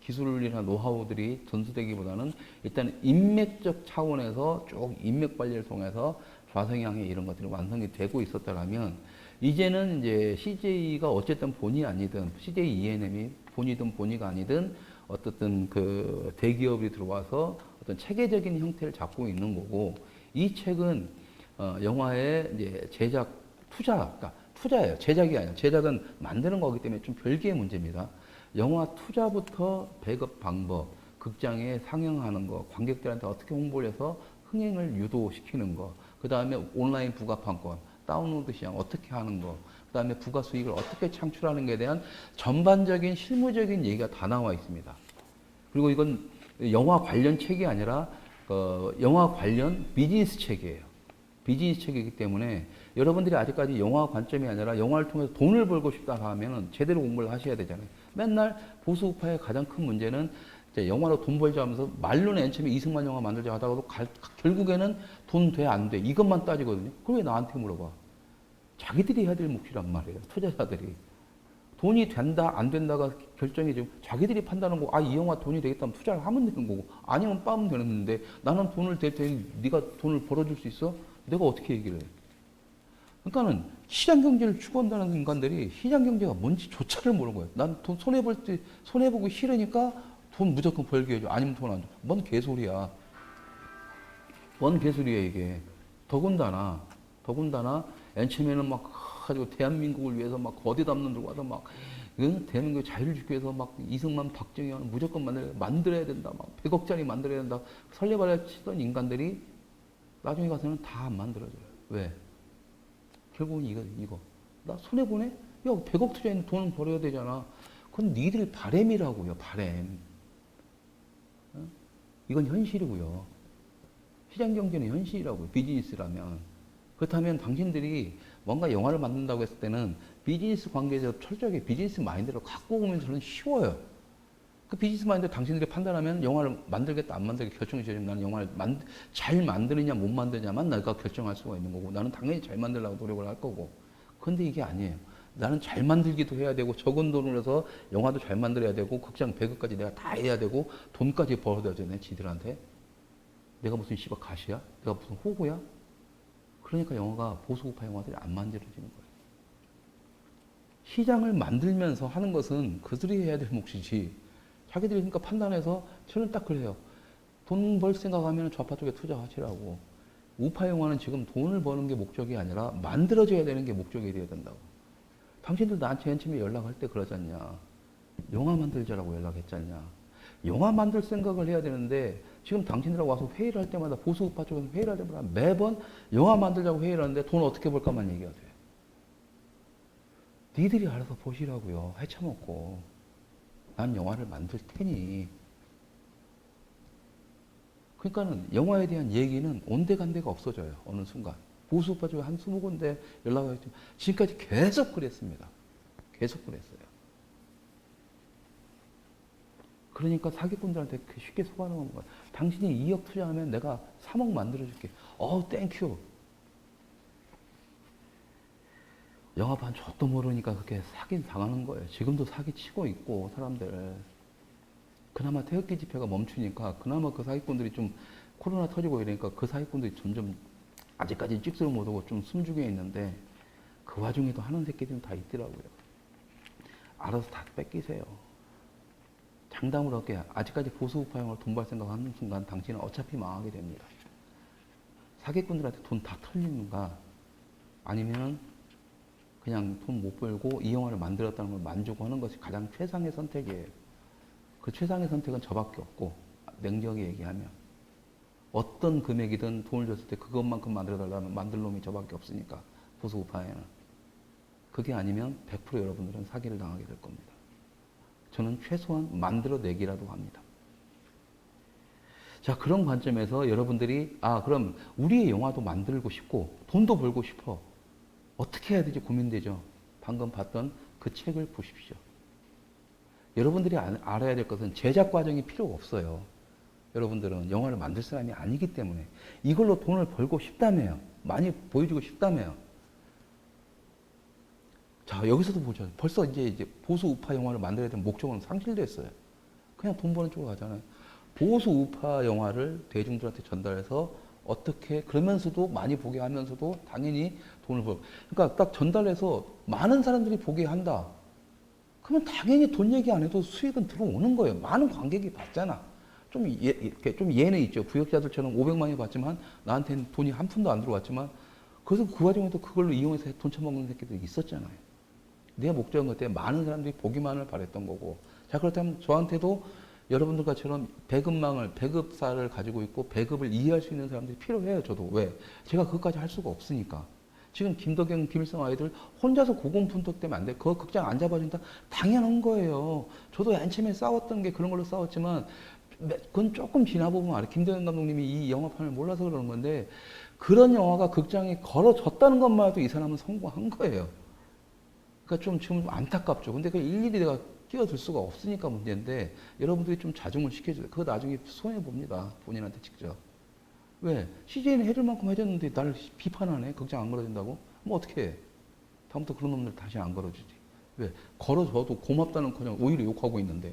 기술이나 노하우들이 전수되기보다는 일단 인맥적 차원에서 쭉 인맥 관리를 통해서 좌성향에 이런 것들이 완성이 되고 있었다라면, 이제는 이제 CJ가 어쨌든 본의 아니든 CJ ENM이 본이든 본의가 아니든 어떻든 그 대기업이 들어와서 어떤 체계적인 형태를 잡고 있는 거고, 이 책은 영화의 이제 제작 그러니까 투자예요. 제작이 아니라, 제작은 만드는 거기 때문에 좀 별개의 문제입니다. 영화 투자부터 배급 방법, 극장에 상영하는 거, 관객들한테 어떻게 홍보를 해서 흥행을 유도시키는 거, 그 다음에 온라인 부가판권, 다운로드 시장 어떻게 하는 거, 그 그다음에 부가 수익을 어떻게 창출하는가에 대한 전반적인 실무적인 얘기가 다 나와 있습니다. 그리고 이건 영화 관련 책이 아니라 영화 관련 비즈니스 책이에요. 비즈니스 책이기 때문에 여러분들이 아직까지 영화 관점이 아니라 영화를 통해서 돈을 벌고 싶다 하면은 제대로 공부를 하셔야 되잖아요. 맨날 보수 우파의 가장 큰 문제는 이제 영화로 돈 벌자 하면서 말로는 맨 처음에 이승만 영화 만들자 하다가도 결국에는 돈 돼 안 돼 이것만 따지거든요. 그걸 왜 나한테 물어봐? 자기들이 해야 될 몫이란 말이에요. 투자자들이. 돈이 된다 안 된다가 결정이 지금 자기들이 판단하는 거고, 이 영화 돈이 되겠다면 투자를 하면 되는 거고, 아니면 빠면 되는데 나는 돈을 댈 테니 네가 돈을 벌어줄 수 있어? 내가 어떻게 얘기를 해? 그러니까는 시장 경제를 추구한다는 인간들이 시장 경제가 뭔지조차를 모르는 거예요. 난 돈 손해볼 때 손해보기 싫으니까 돈 무조건 벌게 해줘. 아니면 돈 안 줘. 뭔 개소리야. 뭔 개소리야 이게. 더군다나 맨 처음에는 막 가지고 대한민국을 위해서 막 거대 담론 들고 와서 막 대한민국 자유를 지키기 위해서 막 이승만 박정희는 무조건 만들어야 된다. 막 100억짜리 만들어야 된다. 설레발레 치던 인간들이 나중에 가서는 다 안 만들어져요. 왜? 결국은 이거. 나 손해보네? 야, 100억 투자했는데 돈은 벌어야 되잖아. 그건 니들 바램이라고요, 바램. 이건 현실이고요. 시장 경제는 현실이라고요, 비즈니스라면. 그렇다면 당신들이 뭔가 영화를 만든다고 했을 때는 비즈니스 관계에서 철저하게 비즈니스 마인드를 갖고 오면 저는 쉬워요. 그 비즈니스 마인드 당신들이 판단하면 영화를 만들겠다 안 만들겠다 결정이 되면 나는 영화를 잘 만드느냐 못 만드냐만 내가 결정할 수가 있는 거고, 나는 당연히 잘 만들려고 노력을 할 거고. 그런데 이게 아니에요. 나는 잘 만들기도 해야 되고 적은 돈으로 해서 영화도 잘 만들어야 되고 극장 배급까지 내가 다 해야 되고 돈까지 벌어야 되네 지들한테. 내가 무슨 씨발 가시야? 내가 무슨 호구야? 그러니까 영화가 보수우파 영화들이 안 만들어지는 거예요. 시장을 만들면서 하는 것은 그들이 해야 될 몫이지. 자기들이 그러니까 판단해서 저는 딱 그래요. 돈 벌 생각하면 좌파 쪽에 투자하시라고. 우파 영화는 지금 돈을 버는 게 목적이 아니라 만들어져야 되는 게 목적이 되어야 된다고. 당신들 나한테 맨 처음에 연락할 때 그러지 않냐. 영화 만들자라고 연락했잖냐. 영화 만들 생각을 해야 되는데 지금 당신들하고 와서 회의를 할 때마다 보수 우파 쪽에서 회의를 할 때마다 매번 영화 만들자고 회의를 하는데 돈 어떻게 벌까만 얘기가 돼. 니들이 알아서 보시라고요. 헤쳐먹고. 난 영화를 만들 테니. 그러니까는 영화에 대한 얘기는 온데간데가 없어져요. 어느 순간. 보수 우파 쪽에 한 20군데 연락이 왔지만 지금까지 계속 그랬습니다. 계속 그랬어요. 그러니까 사기꾼들한테 쉽게 속아놓은 거야. 당신이 2억 투자하면 내가 3억 만들어줄게. 땡큐. 영화판 족도 모르니까 그렇게 사기 당하는 거예요. 지금도 사기 치고 있고 사람들. 그나마 태극기 집회가 멈추니까 그나마 그 사기꾼들이 좀 코로나 터지고 이러니까 그 사기꾼들이 점점 아직까지 찍소리 못하고 좀 숨죽여 있는데 그 와중에도 하는 새끼들은 다 있더라고요. 알아서 다 뺏기세요. 장담으로 할게 아직까지 보수 우파 영화를 돈 벌 생각하는 순간 당신은 어차피 망하게 됩니다. 사기꾼들한테 돈 다 털리는가 아니면 그냥 돈 못 벌고 이 영화를 만들었다는 걸 만족하는 것이 가장 최상의 선택이에요. 그 최상의 선택은 저밖에 없고 냉정하게 얘기하면 어떤 금액이든 돈을 줬을 때 그것만큼 만들어달라면 만들 놈이 저밖에 없으니까 보수 우파에는. 그게 아니면 100% 여러분들은 사기를 당하게 될 겁니다. 저는 최소한 만들어내기라도 합니다. 자, 그런 관점에서 여러분들이 그럼 우리의 영화도 만들고 싶고 돈도 벌고 싶어. 어떻게 해야 되지 고민되죠. 방금 봤던 그 책을 보십시오. 여러분들이 알아야 될 것은 제작 과정이 필요가 없어요. 여러분들은 영화를 만들 사람이 아니기 때문에 이걸로 돈을 벌고 싶다며요. 많이 보여주고 싶다며요. 자, 여기서도 보죠. 벌써 이제 보수 우파 영화를 만들어야 되는 목적은 상실됐어요. 그냥 돈 버는 쪽으로 가잖아요. 보수 우파 영화를 대중들한테 전달해서 어떻게 그러면서도 많이 보게 하면서도 당연히 돈을 벌고. 그러니까 딱 전달해서 많은 사람들이 보게 한다. 그러면 당연히 돈 얘기 안 해도 수익은 들어오는 거예요. 많은 관객이 봤잖아. 좀 예는 있죠. 부역자들처럼 500만이 봤지만 나한테는 돈이 한 푼도 안 들어왔지만 그래서 그 와중에도 그걸로 이용해서 돈 처먹는 새끼들이 있었잖아요. 내 목적은 그때 많은 사람들이 보기만을 바랬던 거고. 자, 그렇다면 저한테도 여러분들과처럼 배급사를 가지고 있고 배급을 이해할 수 있는 사람들이 필요해요. 저도. 왜? 제가 그것까지 할 수가 없으니까. 지금 김덕영, 김일성 아이들 혼자서 고군분투 때문에 안 돼. 그거 극장 안 잡아준다? 당연한 거예요. 저도 맨 처음에 싸웠던 게 그런 걸로 싸웠지만 그건 조금 지나보면 알아요. 김덕영 감독님이 이 영화판을 몰라서 그러는 건데 그런 영화가 극장에 걸어졌다는 것만 해도 이 사람은 성공한 거예요. 그러니까 좀 지금 안타깝죠. 근데 그 일일이 내가 끼어들 수가 없으니까 문제인데 여러분들이 좀 자중을 시켜줘요. 그거 나중에 손해봅니다. 본인한테 직접. 왜? CJ는 해줄 만큼 해줬는데 나를 비판하네? 극장 안 걸어준다고? 뭐 어떻게 해? 다음부터 그런 놈들 다시 안 걸어주지. 왜? 걸어줘도 고맙다는 그냥 오히려 욕하고 있는데.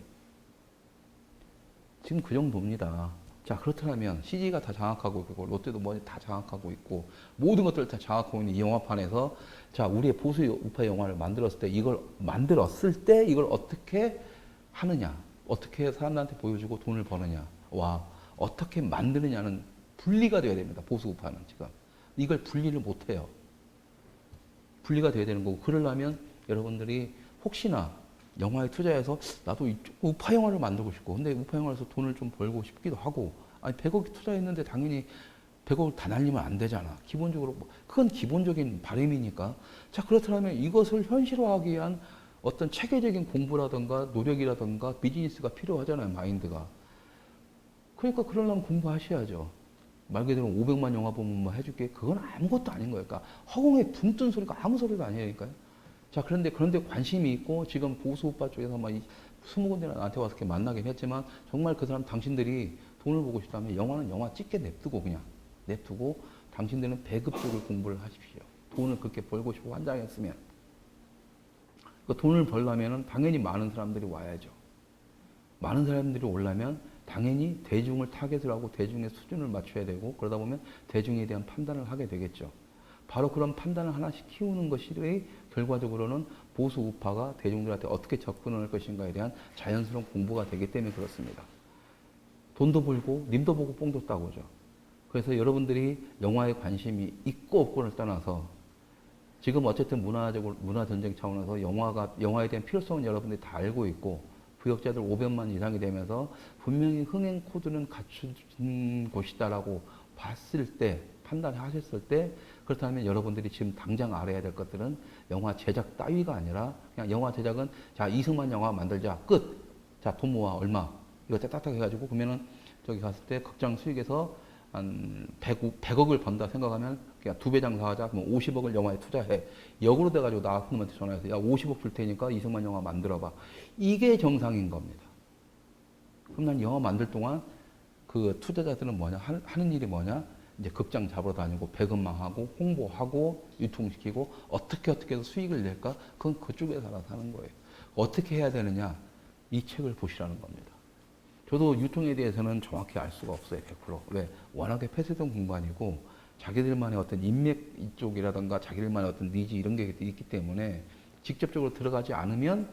지금 그 정도입니다. 자, 그렇다면 CG가 다 장악하고 있고, 롯데도 뭐 다 장악하고 있고, 모든 것들을 다 장악하고 있는 이 영화판에서, 자, 우리의 보수 우파 영화를 만들었을 때, 이걸 어떻게 하느냐, 어떻게 사람들한테 보여주고 돈을 버느냐, 와, 어떻게 만드느냐는 분리가 돼야 됩니다. 보수 우파는 지금. 이걸 분리를 못 해요. 분리가 돼야 되는 거고, 그러려면 여러분들이 혹시나 영화에 투자해서 나도 이쪽 우파 영화를 만들고 싶고 근데 우파 영화에서 돈을 좀 벌고 싶기도 하고 아니 100억 투자했는데 당연히 100억을 다 날리면 안 되잖아. 기본적으로 그건 기본적인 바람이니까. 자, 그렇다면 이것을 현실화하기 위한 어떤 체계적인 공부라든가 노력이라든가 비즈니스가 필요하잖아요. 마인드가. 그러니까 그러려면 공부하셔야죠. 말 그대로 500만 영화 보면 뭐 해줄게. 그건 아무것도 아닌 거예요. 그러니까 허공에 붕 뜬 소리가 아무 소리도 아니니까요. 자, 그런데 관심이 있고 지금 보수우파 쪽에서 막 20군데나 나한테 와서 이렇게 만나긴 했지만 정말 그 사람 당신들이 돈을 보고 싶다면 영화는 영화 찍게 냅두고 그냥 냅두고 당신들은 배급 쪽을 공부를 하십시오. 돈을 그렇게 벌고 싶고 환장했으면 그 돈을 벌려면 당연히 많은 사람들이 와야죠. 많은 사람들이 오려면 당연히 대중을 타겟을 하고 대중의 수준을 맞춰야 되고 그러다 보면 대중에 대한 판단을 하게 되겠죠. 바로 그런 판단을 하나씩 키우는 것이 결과적으로는 보수 우파가 대중들한테 어떻게 접근할 것인가에 대한 자연스러운 공부가 되기 때문에 그렇습니다. 돈도 벌고 님도 보고 뽕도 따고죠. 그래서 여러분들이 영화에 관심이 있고 없고를 떠나서 지금 어쨌든 문화 전쟁 차원에서 영화에 대한 필요성은 여러분들이 다 알고 있고 구역자들 500만 이상이 되면서 분명히 흥행 코드는 갖춘 곳이다라고 봤을 때 판단하셨을 때 그렇다면 여러분들이 지금 당장 알아야 될 것들은 영화 제작 따위가 아니라 그냥 영화 제작은 자 이승만 영화 만들자 끝. 자 돈 모아 얼마 이거 딱딱 해가지고 그러면은 저기 갔을 때 극장 수익에서 한 100억을 번다 생각하면 그냥 2배 장사하자 그러면 50억을 영화에 투자해. 역으로 돼가지고 나 그놈한테 전화해서 야 50억 줄 테니까 이승만 영화 만들어봐. 이게 정상인 겁니다. 그럼 난 영화 만들 동안 그 투자자들은 뭐냐 하는 일이 뭐냐 이제 극장 잡으러 다니고 배급망하고 홍보하고 유통시키고 어떻게 해서 수익을 낼까? 그건 그쪽에서 알아서 하는 거예요. 어떻게 해야 되느냐? 이 책을 보시라는 겁니다. 저도 유통에 대해서는 정확히 알 수가 없어요. 100%. 왜? 워낙에 폐쇄된 공간이고 자기들만의 어떤 인맥 이쪽이라든가 자기들만의 어떤 니즈 이런 게 있기 때문에 직접적으로 들어가지 않으면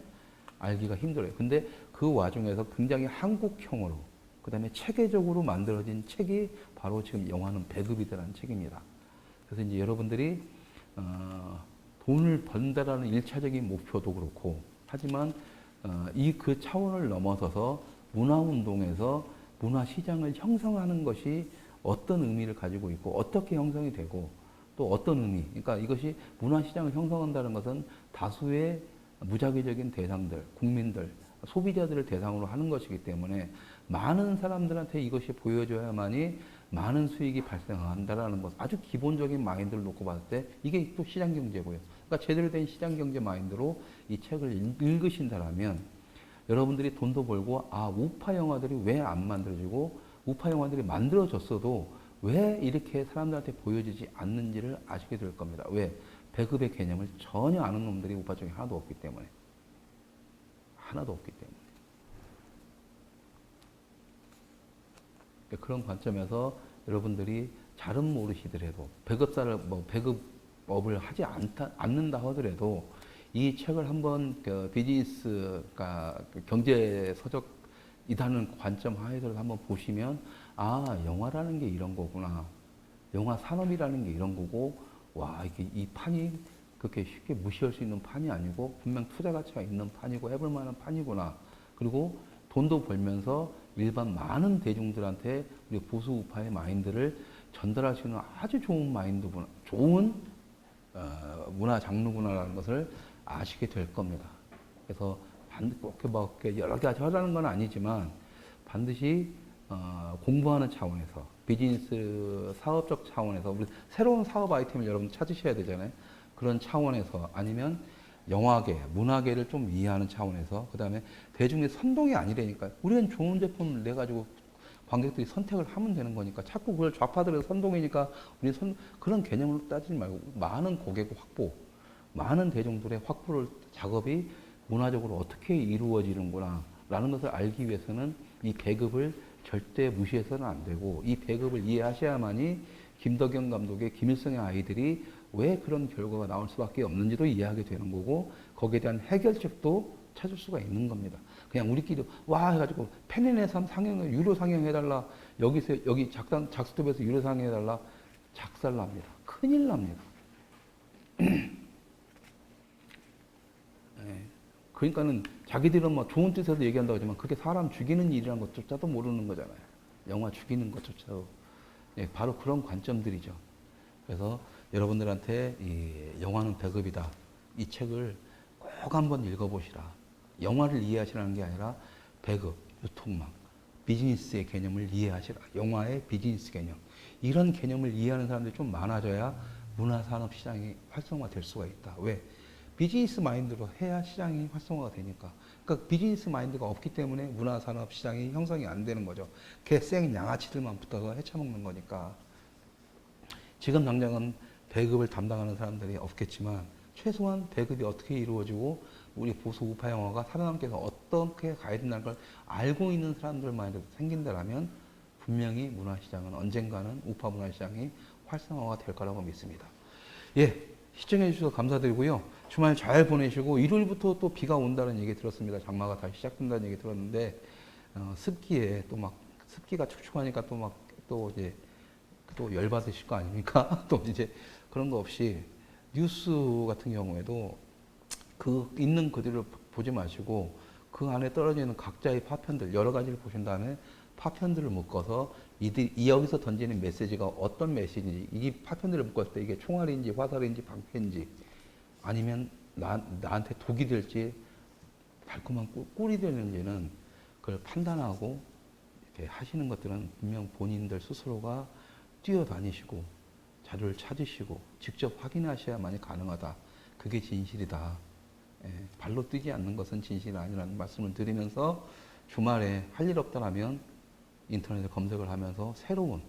알기가 힘들어요. 근데 그 와중에서 굉장히 한국형으로 그 다음에 체계적으로 만들어진 책이 바로 지금 영화는 배급이다라는 책입니다. 그래서 이제 여러분들이 돈을 번다라는 일차적인 목표도 그렇고 하지만 이 그 차원을 넘어서서 문화운동에서 문화시장을 형성하는 것이 어떤 의미를 가지고 있고 어떻게 형성이 되고 또 어떤 의미 그러니까 이것이 문화시장을 형성한다는 것은 다수의 무작위적인 대상들 국민들 소비자들을 대상으로 하는 것이기 때문에 많은 사람들한테 이것이 보여줘야만이 많은 수익이 발생한다라는 것 아주 기본적인 마인드를 놓고 봤을 때 이게 또 시장경제고요. 그러니까 제대로 된 시장경제 마인드로 이 책을 읽으신다라면 여러분들이 돈도 벌고 우파 영화들이 왜 안 만들어지고 우파 영화들이 만들어졌어도 왜 이렇게 사람들한테 보여지지 않는지를 아시게 될 겁니다. 왜? 배급의 개념을 전혀 아는 놈들이 우파 쪽에 하나도 없기 때문에. 하나도 없기 때문에. 그런 관점에서 여러분들이 잘은 모르시더라도 배급업을 하지 않는다 하더라도 이 책을 한번 비즈니스가 경제 서적이라는 관점 하에서 한번 보시면 영화라는 게 이런 거구나. 영화 산업이라는 게 이런 거고 이게 이 판이 그렇게 쉽게 무시할 수 있는 판이 아니고 분명 투자 가치가 있는 판이고 해볼 만한 판이구나. 그리고 돈도 벌면서 일반 많은 대중들한테 우리 보수 우파의 마인드를 전달할 수 있는 아주 좋은 마인드구나. 좋은 문화 장르구나라는 것을 아시게 될 겁니다. 그래서 꼭 뭐 여러 가지 하라는 건 아니지만 반드시 공부하는 차원에서 비즈니스 사업적 차원에서 우리 새로운 사업 아이템을 여러분 찾으셔야 되잖아요. 그런 차원에서 아니면 영화계, 문화계를 좀 이해하는 차원에서 그 다음에 대중의 선동이 아니라니까 우리는 좋은 제품을 내 가지고 관객들이 선택을 하면 되는 거니까 자꾸 그걸 좌파들의 선동이니까 우리 그런 개념으로 따지지 말고 많은 고객 확보, 많은 대중들의 확보를 작업이 문화적으로 어떻게 이루어지는구나 라는 것을 알기 위해서는 이 배급을 절대 무시해서는 안 되고 이 배급을 이해하셔야만이 김덕영 감독의 김일성의 아이들이 왜 그런 결과가 나올 수밖에 없는지도 이해하게 되는 거고 거기에 대한 해결책도 찾을 수가 있는 겁니다. 그냥 우리끼리 와 해가지고 페넨에서 상영 유료 상영해달라 여기서 여기 작스톱에서 유료 상영해달라 작살납니다. 큰일 납니다. 네. 그러니까는 자기들은 뭐 좋은 뜻에서 얘기한다고 하지만 그게 사람 죽이는 일이라는 것조차도 모르는 거잖아요. 영화 죽이는 것조차도. 네, 바로 그런 관점들이죠. 그래서 여러분들한테 이 영화는 배급이다. 이 책을 꼭 한번 읽어보시라. 영화를 이해하시라는 게 아니라 배급, 유통망, 비즈니스의 개념을 이해하시라. 영화의 비즈니스 개념. 이런 개념을 이해하는 사람들이 좀 많아져야 문화산업시장이 활성화될 수가 있다. 왜? 비즈니스 마인드로 해야 시장이 활성화가 되니까. 그러니까 비즈니스 마인드가 없기 때문에 문화산업시장이 형성이 안 되는 거죠. 개생 양아치들만 붙어서 헤쳐먹는 거니까. 지금 당장은 배급을 담당하는 사람들이 없겠지만 최소한 배급이 어떻게 이루어지고 우리 보수 우파 영화가 살아남기 위해서 어떻게 가야 된다는 걸 알고 있는 사람들만 생긴다라면 분명히 문화시장은 언젠가는 우파 문화시장이 활성화가 될 거라고 믿습니다. 예, 시청해 주셔서 감사드리고요. 주말 잘 보내시고 일요일부터 또 비가 온다는 얘기 들었습니다. 장마가 다시 시작된다는 얘기 들었는데 습기에 또 막 습기가 축축하니까 또 막 또 이제 또 열받으실 거 아닙니까? 또 이제 그런 거 없이 뉴스 같은 경우에도 그 있는 그대로 보지 마시고 그 안에 떨어져 있는 각자의 파편들 여러 가지를 보신 다음에 파편들을 묶어서 여기서 던지는 메시지가 어떤 메시지인지 이 파편들을 묶었을 때 이게 총알인지 화살인지 방패인지 아니면 나한테 독이 될지 달콤한 꿀이 되는지는 그걸 판단하고 이렇게 하시는 것들은 분명 본인들 스스로가 뛰어다니시고 자료를 찾으시고 직접 확인하셔야만이 가능하다. 그게 진실이다. 예, 발로 뛰지 않는 것은 진실이 아니라는 말씀을 드리면서 주말에 할 일 없다라면 인터넷에 검색을 하면서 새로운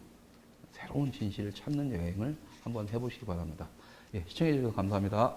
진실을 찾는 여행을 한번 해보시기 바랍니다. 예, 시청해 주셔서 감사합니다.